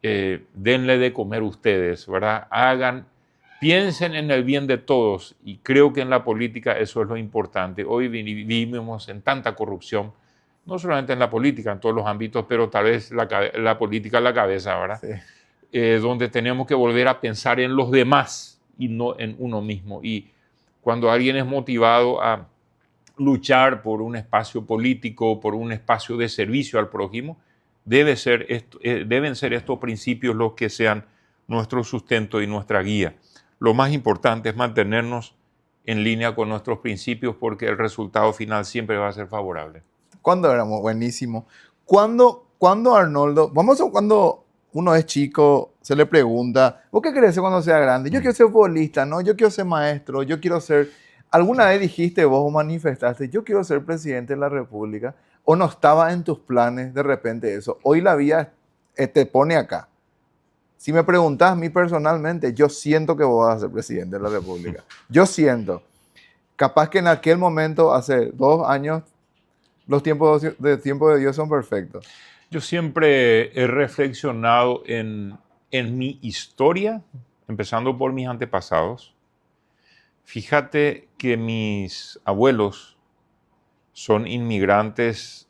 Denle de comer ustedes, ¿verdad? Piensen en el bien de todos, y creo que en la política eso es lo importante. Hoy vivimos en tanta corrupción, no solamente en la política, en todos los ámbitos, pero tal vez la política a la cabeza, ¿verdad? Sí. Donde tenemos que volver a pensar en los demás y no en uno mismo. Y cuando alguien es motivado a luchar por un espacio político, por un espacio de servicio al prójimo, deben ser estos principios los que sean nuestro sustento y nuestra guía. Lo más importante es mantenernos en línea con nuestros principios, porque el resultado final siempre va a ser favorable. ¿Cuándo éramos? Buenísimo. ¿Cuándo Arnoldo, cuando uno es chico, se le pregunta, ¿vos qué querés ser cuando sea grande? Yo quiero ser futbolista, ¿no? Yo quiero ser maestro, yo quiero ser... ¿Alguna vez dijiste vos o manifestaste, yo quiero ser presidente de la República? ¿O no estaba en tus planes de repente eso? Hoy la vida te pone acá. Si me preguntás a mí personalmente, yo siento que vos vas a ser presidente de la República. Yo siento. Capaz que en aquel momento, hace 2 años, los tiempos de Dios son perfectos. Yo siempre he reflexionado en mi historia, empezando por mis antepasados. Fíjate que mis abuelos son inmigrantes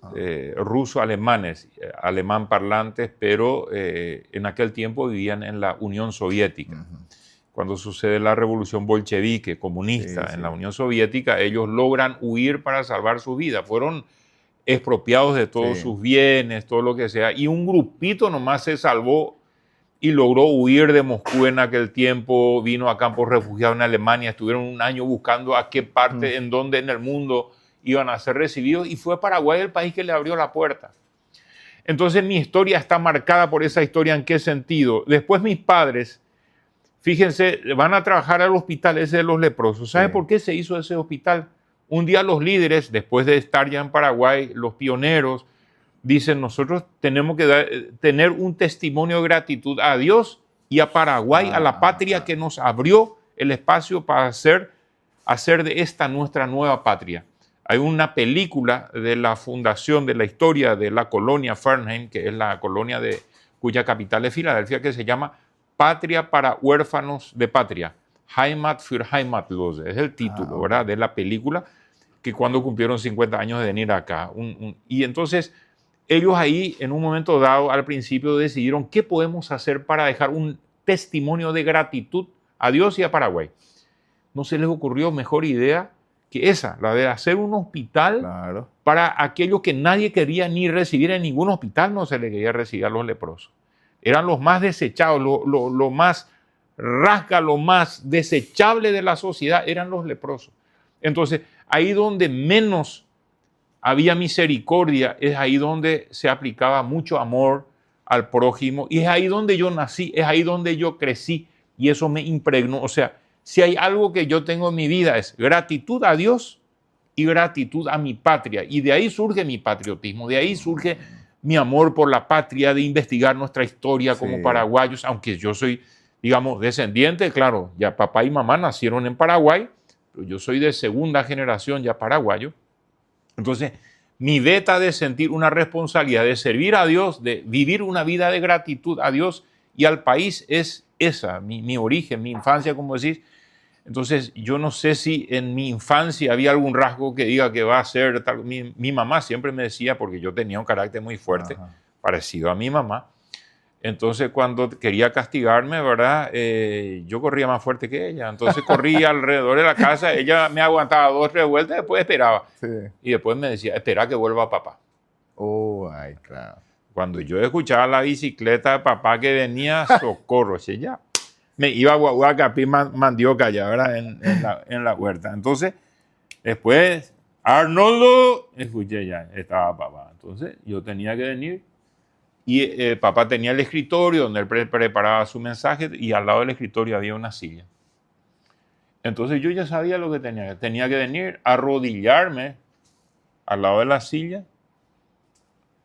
ruso-alemanes, alemán parlantes, pero en aquel tiempo vivían en la Unión Soviética. Cuando sucede la revolución bolchevique, comunista, en la Unión Soviética, ellos logran huir para salvar su vida. Fueron expropiados de todos sus bienes, todo lo que sea, y un grupito nomás se salvó y logró huir de Moscú en aquel tiempo, vino a campos refugiados en Alemania, estuvieron 1 año buscando a qué parte, en dónde en el mundo iban a ser recibidos, y fue Paraguay el país que le abrió la puerta. Entonces mi historia está marcada por esa historia. ¿En qué sentido? Después mis padres, fíjense, van a trabajar al hospital ese de los leprosos. ¿Sabe por qué se hizo ese hospital? Un día los líderes, después de estar ya en Paraguay, los pioneros, dicen, nosotros tenemos que tener un testimonio de gratitud a Dios y a Paraguay, a la patria que nos abrió el espacio para hacer de esta nuestra nueva patria. Hay una película de la fundación, de la historia de la colonia Fernheim, que es la colonia cuya capital es Filadelfia, que se llama Patria para huérfanos de patria. Heimat für Heimatlose, es el título, ¿verdad?, de la película, que cuando cumplieron 50 años de venir acá. Y entonces ellos ahí, en un momento dado, al principio decidieron qué podemos hacer para dejar un testimonio de gratitud a Dios y a Paraguay. No se les ocurrió mejor idea que esa, la de hacer un hospital para aquellos que nadie quería ni recibir en ningún hospital. No se les quería recibir a los leprosos. Eran los más desechados, lo más rasga, lo más desechable de la sociedad eran los leprosos. Entonces, ahí donde menos había misericordia, es ahí donde se aplicaba mucho amor al prójimo, y es ahí donde yo nací, es ahí donde yo crecí, y eso me impregnó. O sea, si hay algo que yo tengo en mi vida es gratitud a Dios y gratitud a mi patria. Y de ahí surge mi patriotismo, de ahí surge mi amor por la patria, de investigar nuestra historia como paraguayos, aunque yo soy, digamos, descendiente, claro, ya papá y mamá nacieron en Paraguay, pero yo soy de segunda generación ya paraguayo. Entonces, mi beta de sentir una responsabilidad, de servir a Dios, de vivir una vida de gratitud a Dios y al país es esa, mi origen, mi infancia, como decís. Entonces, yo no sé si en mi infancia había algún rasgo que diga que va a ser tal. Mi mamá siempre me decía, porque yo tenía un carácter muy fuerte, parecido a mi mamá. Entonces, cuando quería castigarme, ¿verdad? Yo corría más fuerte que ella. Entonces, corría alrededor de la casa. Ella me aguantaba 2 o 3 vueltas, después esperaba. Sí. Y después me decía, espera que vuelva papá. Ay, claro. Cuando yo escuchaba la bicicleta de papá que venía, socorro, ya me iba a Guaguacapí mandioca ya, ¿verdad? En la huerta. Entonces, después, Arnoldo, escuché ya, estaba papá. Entonces, yo tenía que venir. Y papá tenía el escritorio donde él preparaba su mensaje y al lado del escritorio había una silla. Entonces yo ya sabía lo que tenía. Tenía que venir, arrodillarme al lado de la silla.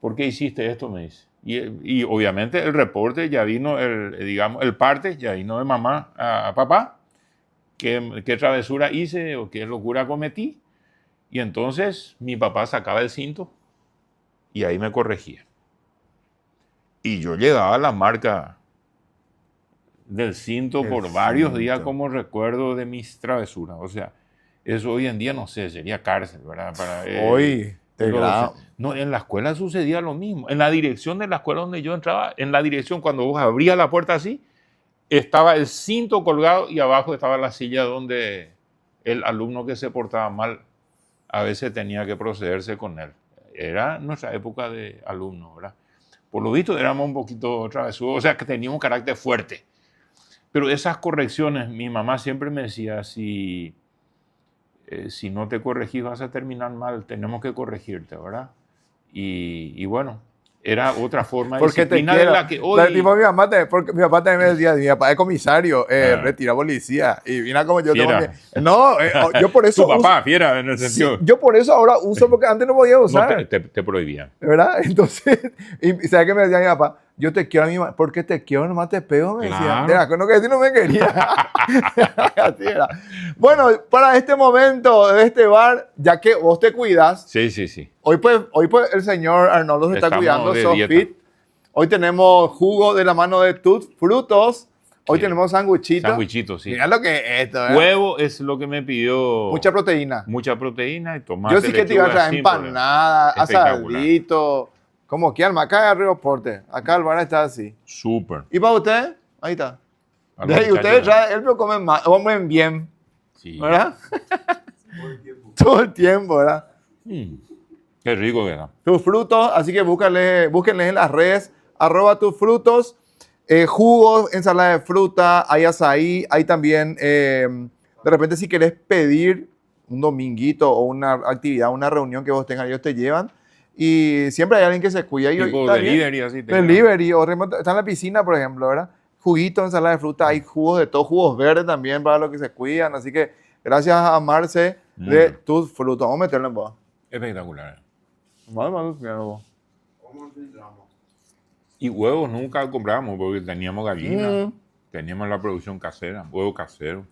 ¿Por qué hiciste esto? Me dice. Y obviamente el reporte ya vino, el parte ya vino de mamá a papá. ¿Qué travesura hice o qué locura cometí? Y entonces mi papá sacaba el cinto y ahí me corregía. Y yo llevaba la marca del cinto por varios días como recuerdo de mis travesuras. O sea, eso hoy en día no sé, sería cárcel, ¿verdad? Hoy, no, en la escuela sucedía lo mismo. En la dirección de la escuela donde yo entraba, en la dirección cuando vos abrías la puerta así, estaba el cinto colgado y abajo estaba la silla donde el alumno que se portaba mal a veces tenía que procederse con él. Era nuestra época de alumno, ¿verdad? Por lo visto éramos un poquito travesudos, o sea que teníamos un carácter fuerte. Pero esas correcciones, mi mamá siempre me decía, si no te corregís vas a terminar mal, tenemos que corregirte, ¿verdad? Y bueno, era otra forma de disciplina de la que hoy... Porque mi papá también me decía, mi papá es comisario, retira policía, y mira como yo fiera. tengo que... No, yo por eso... Tu papá, fiera, en el sentido... Sí, yo por eso ahora uso, porque antes no podía usar. No, te prohibían. ¿Verdad? Entonces, y ¿sabes qué me decía mi papá? Yo te quiero a mi mamá, porque te quiero, nomás te pego, me decía. Mira, con lo que decir no me quería. Así era. Bueno, para este momento de este bar, ya que vos te cuidas. Sí. Hoy pues el señor Arnoldo se está cuidando, SoFit. Hoy tenemos jugo de la mano de Tut Frutos. Hoy tenemos sanguichitos. Sanguichitos, sí. Mirá lo que es esto, ¿eh? Huevo es lo que me pidió. Mucha proteína. Mucha proteína y tomate. Yo sí que te iba a traer empanada, asadito. Como quieran, acá en Río Porte. Acá el bar está así. Súper. ¿Y para usted? Ahí está. Y ustedes traen, él lo comen bien. Sí. ¿Verdad? Todo el tiempo, ¿verdad? Qué rico que da. Tus frutos, así que búsquenles en las redes, @tusfrutos, jugos, ensalada de fruta, hay azaí, hay también, de repente si querés pedir un dominguito o una actividad, una reunión que vos tengas, ellos te llevan. Y siempre hay alguien que se cuida. Tipo delivery, así. Delivery, o está en la piscina, por ejemplo, ¿verdad? Juguito, ensalada de fruta, hay jugos de todo, jugos verdes también para los que se cuidan. Así que gracias a Marce de Tus Frutos. Vamos a meterlo en voz. Espectacular. Vamos. Y huevos nunca comprábamos porque teníamos gallinas, teníamos la producción casera, huevo casero.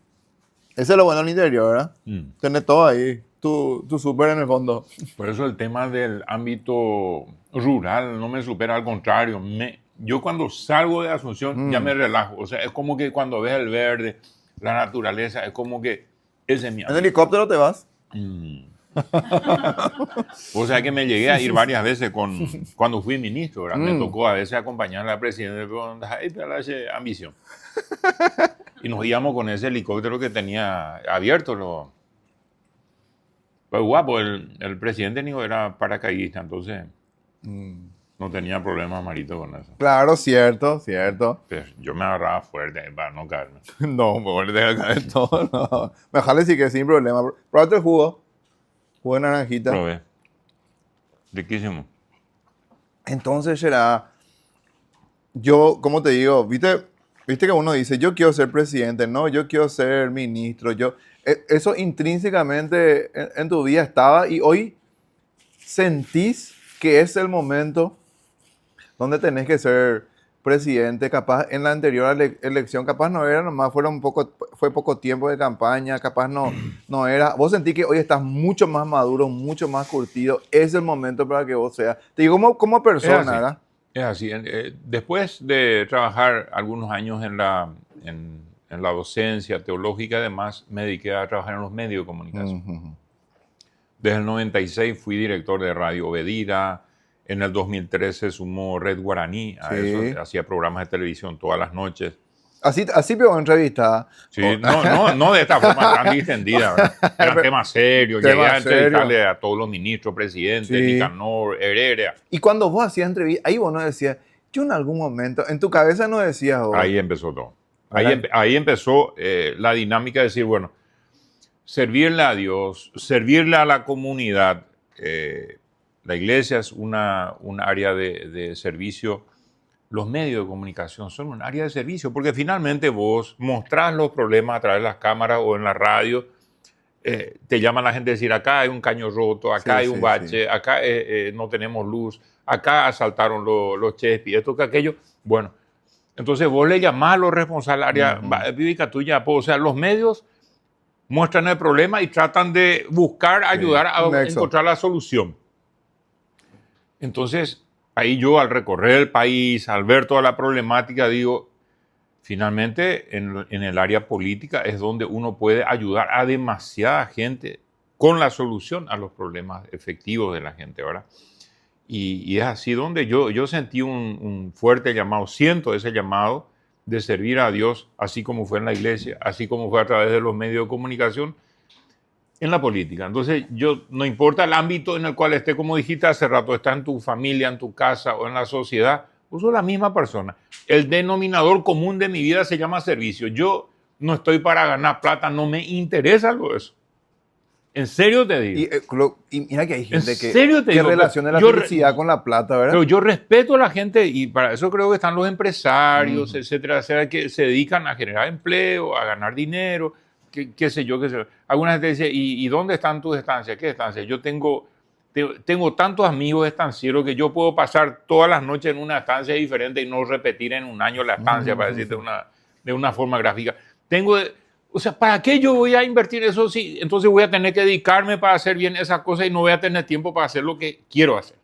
Ese es lo bueno del interior, ¿verdad? Tenés todo ahí. Tu súper en el fondo. Por eso el tema del ámbito rural no me supera, al contrario. Yo cuando salgo de Asunción ya me relajo. O sea, es como que cuando ves el verde, la naturaleza, es como que ese es mi ámbito. ¿En helicóptero te vas? O sea que me llegué a ir varias veces cuando fui ministro, ¿verdad? Me tocó a veces acompañar a la presidenta con esa ambición. Y nos íbamos con ese helicóptero que tenía abierto. Pues guapo, el presidente Nico era paracaidista, entonces no tenía problema Marito con eso. Claro, cierto. Pero yo me agarraba fuerte para no caerme. No, por dejar caer todo, no. Mejor sí que sin problema. Probate el jugo de naranjita. Probé. Riquísimo. Entonces será, yo, como te digo, viste que uno dice, yo quiero ser presidente, no, yo quiero ser ministro, Eso intrínsecamente en tu vida estaba y hoy sentís que es el momento donde tenés que ser presidente. Capaz en la anterior elección, capaz no era, nomás fue poco tiempo de campaña, capaz no era. Vos sentís que hoy estás mucho más maduro, mucho más curtido. Es el momento para que vos seas. Te digo como persona, ¿verdad? Es así. Después de trabajar algunos años en la docencia teológica, además me dediqué a trabajar en los medios de comunicación. Uh-huh. Desde el 96 fui director de Radio Obedira. En el 2013 sumó Red Guaraní a eso. Hacía programas de televisión todas las noches. Así pegó entrevista. Sí, no de esta forma tan distendida, ¿verdad? Era tema serio. Llegué a entrevistarle a todos los ministros, presidentes, Nicanor, Herrera. Y cuando vos hacías entrevistas, ahí vos no decías, yo en algún momento, en tu cabeza no decías vos. Ahí empezó todo. Ahí empezó la dinámica de decir, bueno, servirle a Dios, servirle a la comunidad. La iglesia es un área de servicio. Los medios de comunicación son un área de servicio, porque finalmente vos mostrás los problemas a través de las cámaras o en la radio. Te llama la gente a decir, acá hay un caño roto, acá hay un bache, acá no tenemos luz, acá asaltaron los chespis, esto que aquello. Bueno, entonces vos le llamás a los responsables del área bíblica tuya. O sea, los medios muestran el problema y tratan de buscar, ayudar a encontrar la solución. Entonces, ahí yo al recorrer el país, al ver toda la problemática, digo, finalmente en el área política es donde uno puede ayudar a demasiada gente con la solución a los problemas efectivos de la gente, ¿verdad? Y es así donde yo sentí un fuerte llamado, siento ese llamado de servir a Dios, así como fue en la iglesia, así como fue a través de los medios de comunicación, en la política. Entonces, no importa el ámbito en el cual esté, como dijiste hace rato, está en tu familia, en tu casa o en la sociedad, yo soy la misma persona. El denominador común de mi vida se llama servicio. Yo no estoy para ganar plata, no me interesa algo de eso. En serio te digo. Y mira que hay gente que relaciona la felicidad con la plata, ¿verdad? Pero yo respeto a la gente y para eso creo que están los empresarios, etcétera, que se dedican a generar empleo, a ganar dinero. Qué sé yo. Alguna gente dice, ¿y dónde están tus estancias? ¿Qué estancias? Yo tengo tantos amigos estancieros que yo puedo pasar todas las noches en una estancia diferente y no repetir en un año la estancia, para decirte de una forma gráfica. O sea, ¿para qué yo voy a invertir eso? Sí, entonces voy a tener que dedicarme para hacer bien esas cosas y no voy a tener tiempo para hacer lo que quiero hacer.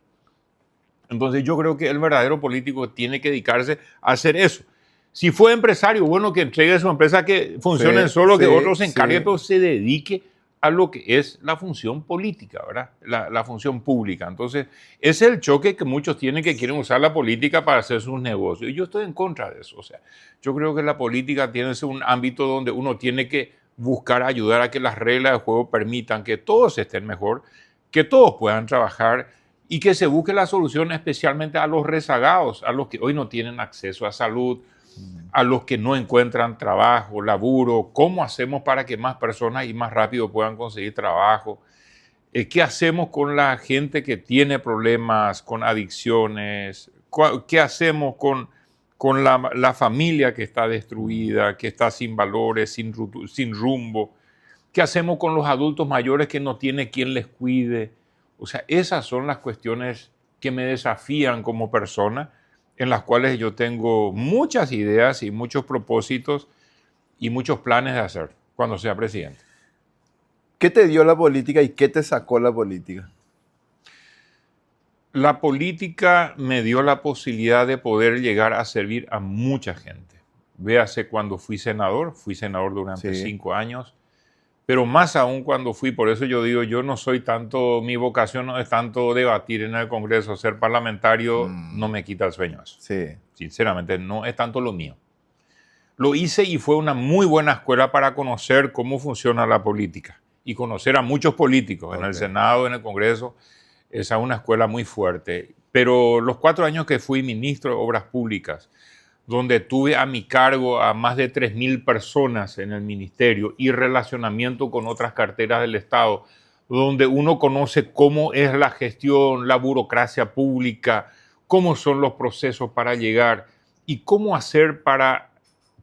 Entonces yo creo que el verdadero político tiene que dedicarse a hacer eso. Si fue empresario, bueno, que entregue su empresa, que funcione solo, que otro se encargue, pero se dedique a lo que es la función política, ¿verdad? La función pública. Entonces, ese es el choque que muchos tienen, que quieren usar la política para hacer sus negocios. Y yo estoy en contra de eso. O sea, yo creo que la política tiene un ámbito donde uno tiene que buscar ayudar a que las reglas de juego permitan que todos estén mejor, que todos puedan trabajar y que se busque la solución especialmente a los rezagados, a los que hoy no tienen acceso a salud, a los que no encuentran trabajo, laburo. ¿Cómo hacemos para que más personas y más rápido puedan conseguir trabajo? ¿Qué hacemos con la gente que tiene problemas, con adicciones? ¿Qué hacemos con la familia que está destruida, que está sin valores, sin rumbo? ¿Qué hacemos con los adultos mayores que no tiene quien les cuide? O sea, esas son las cuestiones que me desafían como persona, en las cuales yo tengo muchas ideas y muchos propósitos y muchos planes de hacer cuando sea presidente. ¿Qué te dio la política y qué te sacó la política? La política me dio la posibilidad de poder llegar a servir a mucha gente. Véase cuando fui senador durante 5 años, pero más aún cuando fui, por eso yo digo, yo no soy tanto, mi vocación no es tanto debatir en el Congreso, ser parlamentario no me quita el sueño eso. Sí. Sinceramente, no es tanto lo mío. Lo hice y fue una muy buena escuela para conocer cómo funciona la política y conocer a muchos políticos en el Senado, en el Congreso. Esa es una escuela muy fuerte. Pero los 4 años que fui ministro de Obras Públicas, donde tuve a mi cargo a más de 3.000 personas en el ministerio y relacionamiento con otras carteras del Estado, donde uno conoce cómo es la gestión, la burocracia pública, cómo son los procesos para llegar y cómo hacer para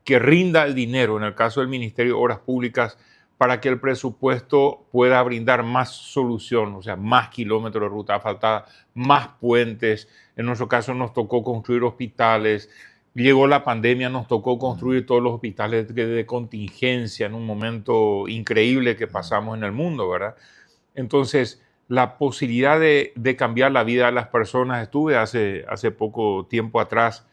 que rinda el dinero, en el caso del Ministerio de Obras Públicas, para que el presupuesto pueda brindar más solución, o sea, más kilómetros de ruta asfaltada, más puentes. En nuestro caso nos tocó construir hospitales. Llegó la pandemia, nos tocó construir todos los hospitales de contingencia en un momento increíble que pasamos en el mundo, ¿verdad? Entonces, la posibilidad de cambiar la vida de las personas, estuve hace poco tiempo atrás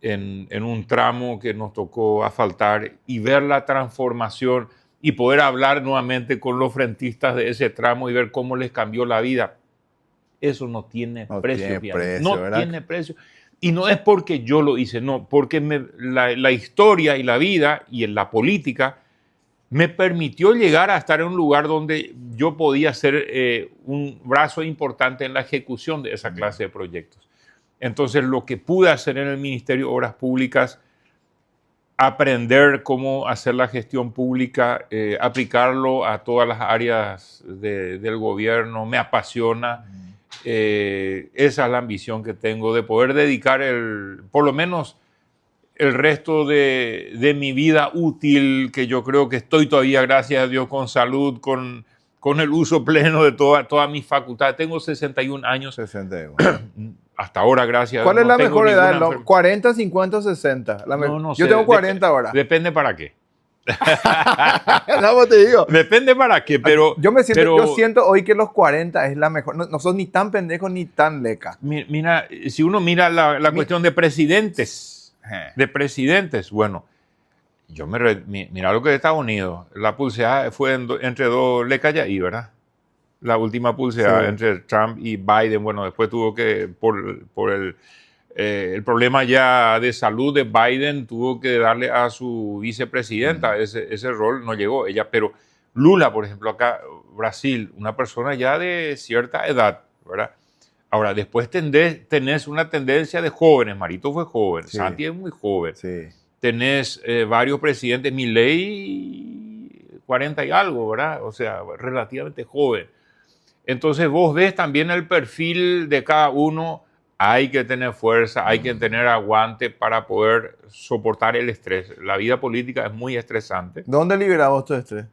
en un tramo que nos tocó asfaltar y ver la transformación y poder hablar nuevamente con los frentistas de ese tramo y ver cómo les cambió la vida. Eso no tiene precio. No tiene precio. Y no es porque yo lo hice, no, porque la historia y la vida y en la política me permitió llegar a estar en un lugar donde yo podía ser un brazo importante en la ejecución de esa clase de proyectos. Entonces, lo que pude hacer en el Ministerio de Obras Públicas, aprender cómo hacer la gestión pública, aplicarlo a todas las áreas del gobierno, me apasiona. Esa es la ambición que tengo, de poder dedicar por lo menos el resto de mi vida útil, que yo creo que estoy todavía, gracias a Dios, con salud, con el uso pleno de todas mis facultades. Tengo 61 años. 61. Hasta ahora, gracias. ¿Cuál es la mejor edad? ¿40, 50 o 60? No Yo sé. tengo 40 ahora. Depende para qué. No, te digo. Depende para qué, pero... Yo siento hoy que los 40 es la mejor. No sos ni tan pendejo ni tan leca. Mira, si uno mira la cuestión de presidentes, bueno, mira lo que es Estados Unidos. La pulseada fue entre dos lecas y, ¿verdad? La última pulseada entre Trump y Biden. Bueno, después tuvo que, por el problema ya de salud de Biden, tuvo que darle a su vicepresidenta ese rol, no llegó ella. Pero Lula, por ejemplo, acá, Brasil, una persona ya de cierta edad, ¿verdad? Ahora, después tenés una tendencia de jóvenes. Marito fue joven, Santi es muy joven. Sí. Tenés varios presidentes, Milei, 40 y algo, ¿verdad? O sea, relativamente joven. Entonces vos ves también el perfil de cada uno. Hay que tener fuerza, hay que tener aguante para poder soportar el estrés. La vida política es muy estresante. ¿Dónde liberamos tu estrés?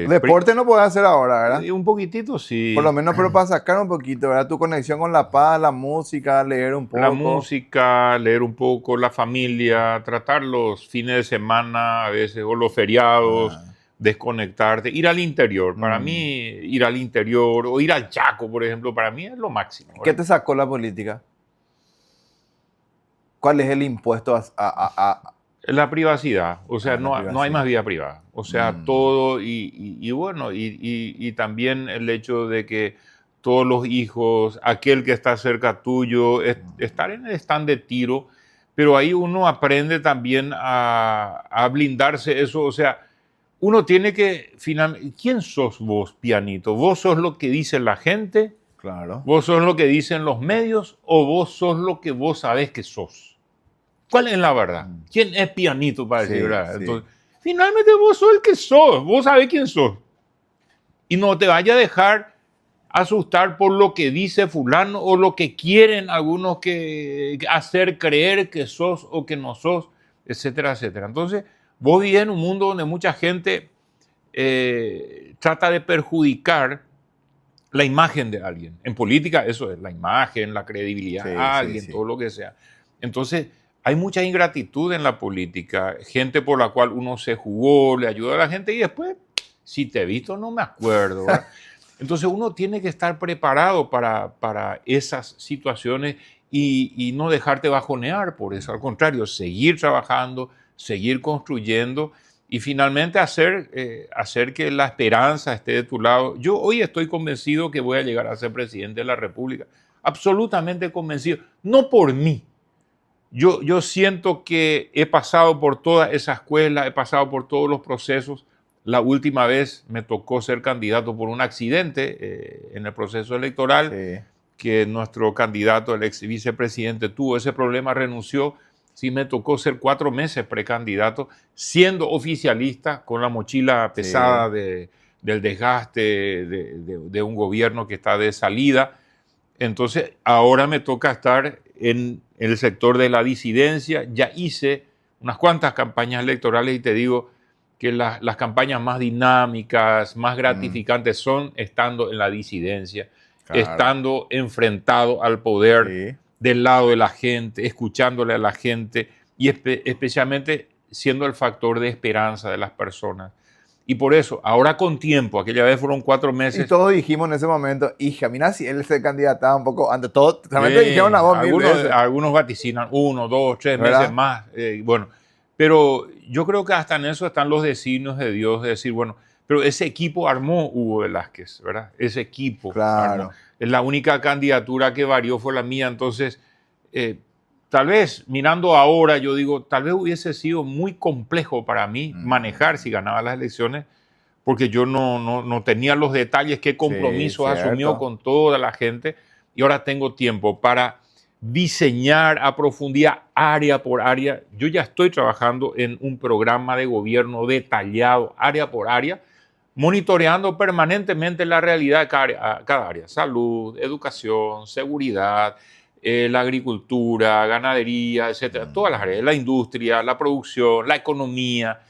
Deporte no puedes hacer ahora, ¿verdad? Un poquitito, sí. Por lo menos, pero para sacar un poquito, ¿verdad? Tu conexión con la paz, la música, leer un poco. La música, leer un poco, la familia, tratar los fines de semana a veces o los feriados. Desconectarte, ir al interior. Para mí, ir al interior o ir al Chaco, por ejemplo, para mí es lo máximo, ¿verdad? ¿Qué te sacó la política? ¿Cuál es el impuesto La privacidad. O sea, no hay más vida privada. O sea, todo y bueno, y también el hecho de que todos los hijos, aquel que está cerca tuyo, estar en el stand de tiro, pero ahí uno aprende también a blindarse eso, o sea, uno tiene que finalmente... ¿Quién sos vos, pianito? ¿Vos sos lo que dice la gente? Claro. ¿Vos sos lo que dicen los medios? ¿O vos sos lo que vos sabés que sos? ¿Cuál es la verdad? ¿Quién es pianito para decir verdad? Entonces, finalmente vos sos el que sos. Vos sabés quién sos. Y no te vaya a dejar asustar por lo que dice fulano o lo que quieren algunos que hacer creer que sos o que no sos, etcétera, etcétera. Entonces... Vos vivís en un mundo donde mucha gente trata de perjudicar la imagen de alguien. En política eso es la imagen, la credibilidad de alguien, todo lo que sea. Entonces hay mucha ingratitud en la política, gente por la cual uno se jugó, le ayudó a la gente y después, si te he visto no me acuerdo, ¿verdad? Entonces uno tiene que estar preparado para esas situaciones y no dejarte bajonear por eso. Al contrario, seguir trabajando, seguir construyendo y finalmente hacer que la esperanza esté de tu lado. Yo hoy estoy convencido que voy a llegar a ser presidente de la República. Absolutamente convencido. No por mí. Yo siento que he pasado por toda esa escuela, he pasado por todos los procesos. La última vez me tocó ser candidato por un accidente en el proceso electoral, que nuestro candidato, el ex vicepresidente, tuvo ese problema, renunció. Sí, me tocó ser 4 meses precandidato, siendo oficialista, con la mochila pesada del desgaste de un gobierno que está de salida. Entonces, ahora me toca estar en el sector de la disidencia. Ya hice unas cuantas campañas electorales y te digo que las campañas más dinámicas, más gratificantes son estando en la disidencia, Claro. estando enfrentado al poder, Sí. del lado de la gente, escuchándole a la gente y especialmente siendo el factor de esperanza de las personas. Y por eso, ahora con tiempo, aquella vez fueron 4 Y meses. todos dijimos en ese momento, hija, mira si él se candidataba un poco antes. Todos realmente dijeron a vos mil veces. Algunos vaticinan 1, 2, 3 ¿Verdad? meses más. Bueno, pero yo creo que hasta en eso están los designios de Dios, de decir, bueno, pero ese equipo armó Hugo Velázquez, ¿verdad? Ese equipo Claro. armó. La única candidatura que varió fue la mía, entonces, tal vez mirando ahora, yo digo, tal vez hubiese sido muy complejo para mí manejar si ganaba las elecciones, porque yo no tenía los detalles, qué compromisos Sí, asumió cierto. con toda la gente, y ahora tengo tiempo para diseñar a profundidad, área por área. Yo ya estoy trabajando en un programa de gobierno detallado, área por área, monitoreando permanentemente la realidad de cada área. Salud, educación, seguridad, la agricultura, ganadería, etcétera. Todas las áreas, la industria, la producción, la economía.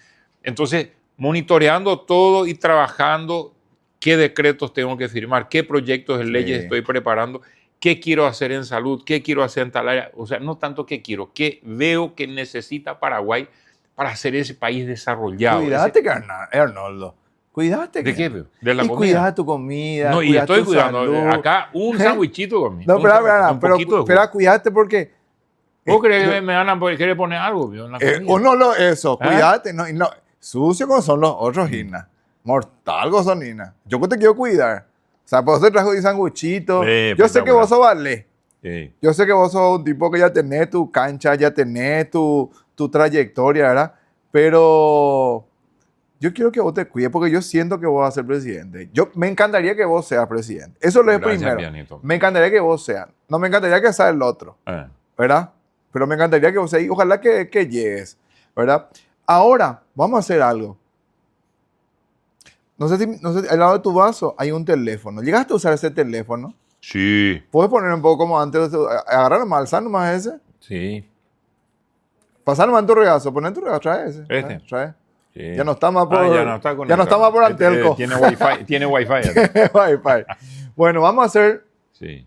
Entonces, monitoreando todo y trabajando qué decretos tengo que firmar, qué proyectos de leyes Sí. estoy preparando, qué quiero hacer en salud, qué quiero hacer en tal área. O sea, no tanto qué quiero, qué veo que necesita Paraguay para ser ese país desarrollado. Cuídate, Arnoldo. Cuídate. ¿De qué? De la y comida. cuida tu comida. No, y cuida estoy tu cuidando. salud. Acá un sándwichito con No, espera, un poquito de espera, jugo. cuídate porque. ¿Vos crees que me van a querer poner algo en la comida? O no lo eso, ¿Ah? cuídate. No, y no, sucio como son los otros, Gina. Mortal como son, Gina. Yo te quiero cuidar. O sea, por eso te trajo un sanguchito. Yo sé que vos sos Valé. Sí. Yo sé que vos sos un tipo que ya tenés tu cancha, ya tenés tu trayectoria, ¿verdad? Pero yo quiero que vos te cuides porque yo siento que vos vas a ser presidente. Me encantaría que vos seas presidente. Eso es lo Gracias, primero. Pianito. Me encantaría que vos seas. No me encantaría que sea el otro, ¿verdad? Pero me encantaría que vos seas y ojalá que llegues, ¿verdad? Ahora, vamos a hacer algo. No sé si al lado de tu vaso hay un teléfono. ¿Llegaste a usar ese teléfono? Sí. ¿Puedes poner un poco como antes? Agarrar nomás, alzar nomás ese. Sí. Pasar nomás en tu regazo. Poner en tu regazo, trae ese. Este. Trae. Sí. Ya no está más por... ya no está con ya no está más por Antelco. Tiene wifi. Tiene wifi. Wi-Fi. Bueno, vamos a hacer Sí.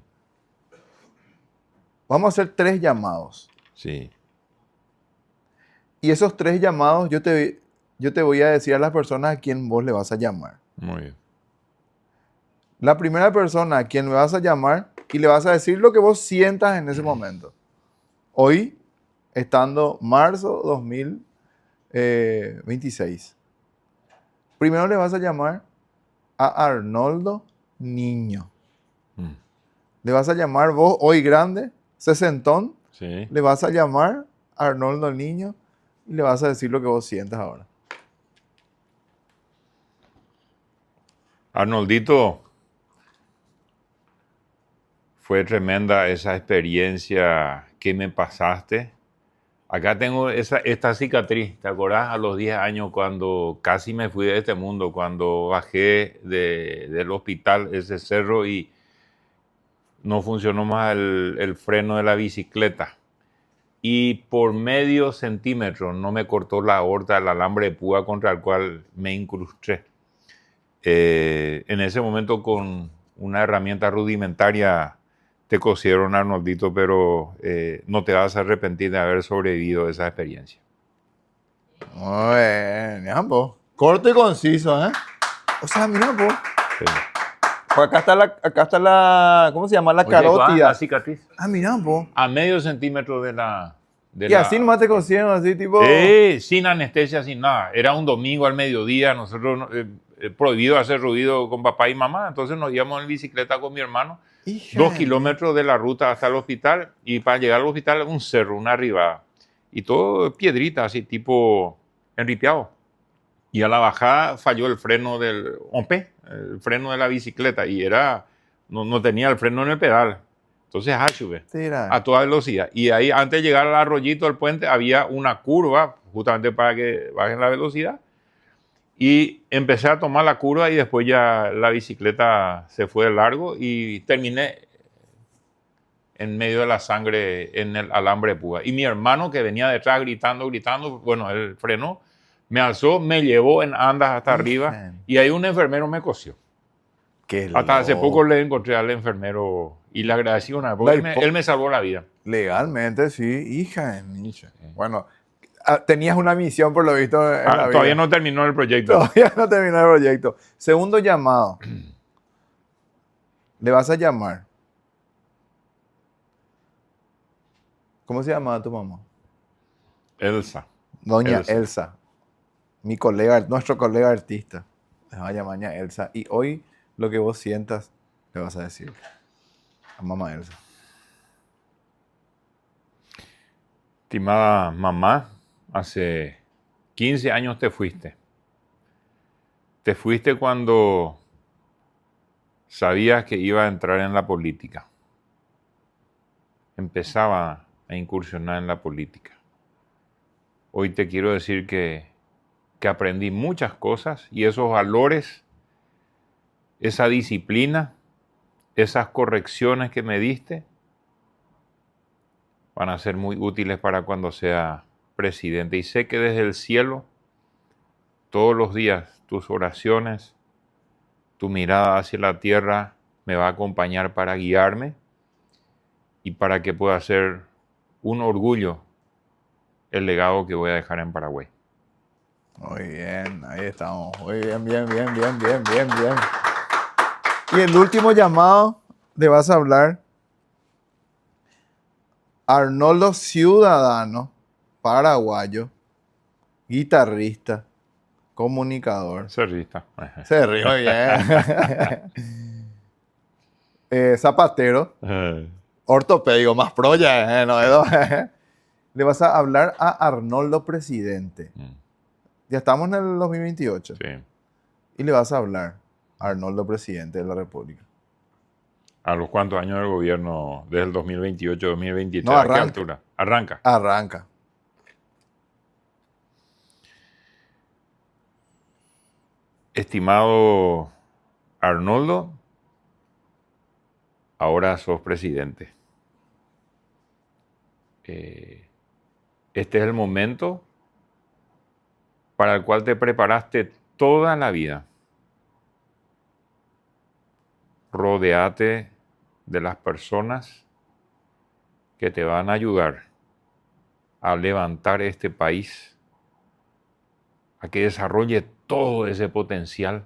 3 llamados. Sí. Y esos 3 llamados yo te voy a decir a las personas a quién vos le vas a llamar. Muy bien. La primera persona a quien le vas a llamar y le vas a decir lo que vos sientas en ese momento. Hoy, estando marzo 2026. Primero le vas a llamar a Arnoldo Niño. Le vas a llamar vos, hoy grande, sesentón. Sí. Le vas a llamar a Arnoldo Niño y le vas a decir lo que vos sientas ahora. Arnoldito, fue tremenda esa experiencia que me pasaste. Acá tengo esta cicatriz, ¿te acordás? A los 10 años cuando casi me fui de este mundo, cuando bajé del hospital, ese cerro, y no funcionó más el freno de la bicicleta. Y por medio centímetro no me cortó la aorta, el alambre de púa contra el cual me incrusté. En ese momento con una herramienta rudimentaria te cosieron, Arnoldito, pero no te vas a arrepentir de haber sobrevivido a esa experiencia. Muy bien, ambos. Corto y conciso, ¿eh? O sea, mira, vos. Sí. Pues acá está la, ¿cómo se llama? La carótida. La cicatriz. Ah, mira, vos. A medio centímetro de la... Y así nomás te cosieron, así tipo... sin anestesia, sin nada. Era un domingo al mediodía, nosotros prohibido hacer ruido con papá y mamá, entonces nos íbamos en bicicleta con mi hermano, Hija 2 kilómetros de la ruta hasta el hospital, y para llegar al hospital un cerro, una arribada, y todo piedrita, así tipo enripiado. Y a la bajada falló el freno del el freno de la bicicleta, y no tenía el freno en el pedal. Entonces, a toda velocidad. Y ahí, antes de llegar al arroyito del puente, había una curva, justamente para que bajen la velocidad. Y empecé a tomar la curva y después ya la bicicleta se fue de largo y terminé en medio de la sangre en el alambre de púa. Y mi hermano que venía detrás gritando, bueno, él frenó, me alzó, me llevó en andas hasta arriba y ahí un enfermero me cosió. Hasta hace poco le encontré al enfermero y le agradecí una vez, porque él me salvó la vida. Legalmente, sí, hija de Micha. Bueno, tenías una misión por lo visto en la vida. Todavía no terminó el proyecto. Todavía no terminó el proyecto. Segundo llamado. Le vas a llamar. ¿Cómo se llamaba tu mamá? Elsa. Doña Elsa. Mi colega, nuestro colega artista. Le va a llamar doña Elsa. Y hoy lo que vos sientas, le vas a decir a mamá Elsa. Estimada mamá, hace 15 años te fuiste. Te fuiste cuando sabías que iba a entrar en la política. Empezaba a incursionar en la política. Hoy te quiero decir que aprendí muchas cosas y esos valores, esa disciplina, esas correcciones que me diste, van a ser muy útiles para cuando sea presidente. Y sé que desde el cielo, todos los días, tus oraciones, tu mirada hacia la tierra me va a acompañar para guiarme y para que pueda ser un orgullo el legado que voy a dejar en Paraguay. Muy bien, ahí estamos. Muy bien. Y el último llamado, le vas a hablar Arnoldo, ciudadano, paraguayo, guitarrista, comunicador. Se rista. Se rió bien. Zapatero, ortopédico, más pro ya, ¿no? Le vas a hablar a Arnoldo presidente. Ya estamos en el 2028. Sí. Y le vas a hablar a Arnoldo presidente de la República. ¿A los cuántos años del gobierno desde el 2028, 2023? No, arranca. ¿A qué altura? Arranca. Arranca. Estimado Arnoldo, ahora sos presidente. Este es el momento para el cual te preparaste toda la vida. Rodéate de las personas que te van a ayudar a levantar este país, a que desarrolle todo ese potencial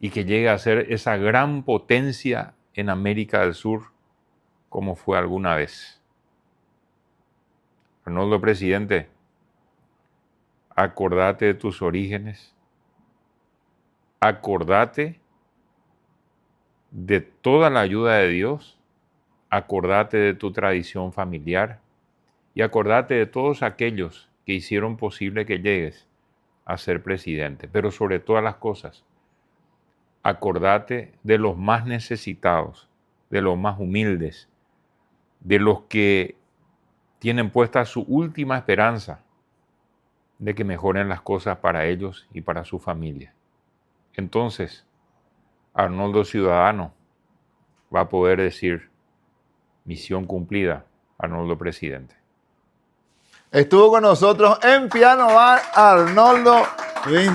y que llegue a ser esa gran potencia en América del Sur como fue alguna vez. Arnoldo presidente, acordate de tus orígenes, acordate de toda la ayuda de Dios, acordate de tu tradición familiar y acordate de todos aquellos que hicieron posible que llegues a ser presidente. Pero sobre todas las cosas, acordate de los más necesitados, de los más humildes, de los que tienen puesta su última esperanza de que mejoren las cosas para ellos y para su familia. Entonces, Arnoldo ciudadano va a poder decir, misión cumplida, Arnoldo presidente. Estuvo con nosotros en Piano Bar Arnoldo.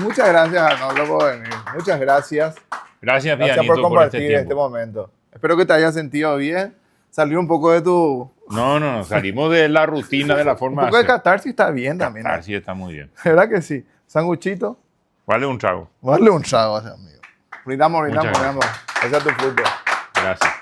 Muchas gracias, Arnoldo, por venir. Muchas gracias. Gracias, Gracias por compartir este momento. Espero que te hayas sentido bien. Salir un poco de tu... No, salimos de la rutina, de la forma un poco de catarsis está bien también. Catarsis está muy bien. ¿Verdad que sí? Sanguchito. Vale un trago. Vale un trago, amigo. Brindamos. Gracias. Ese es tu fútbol. Gracias.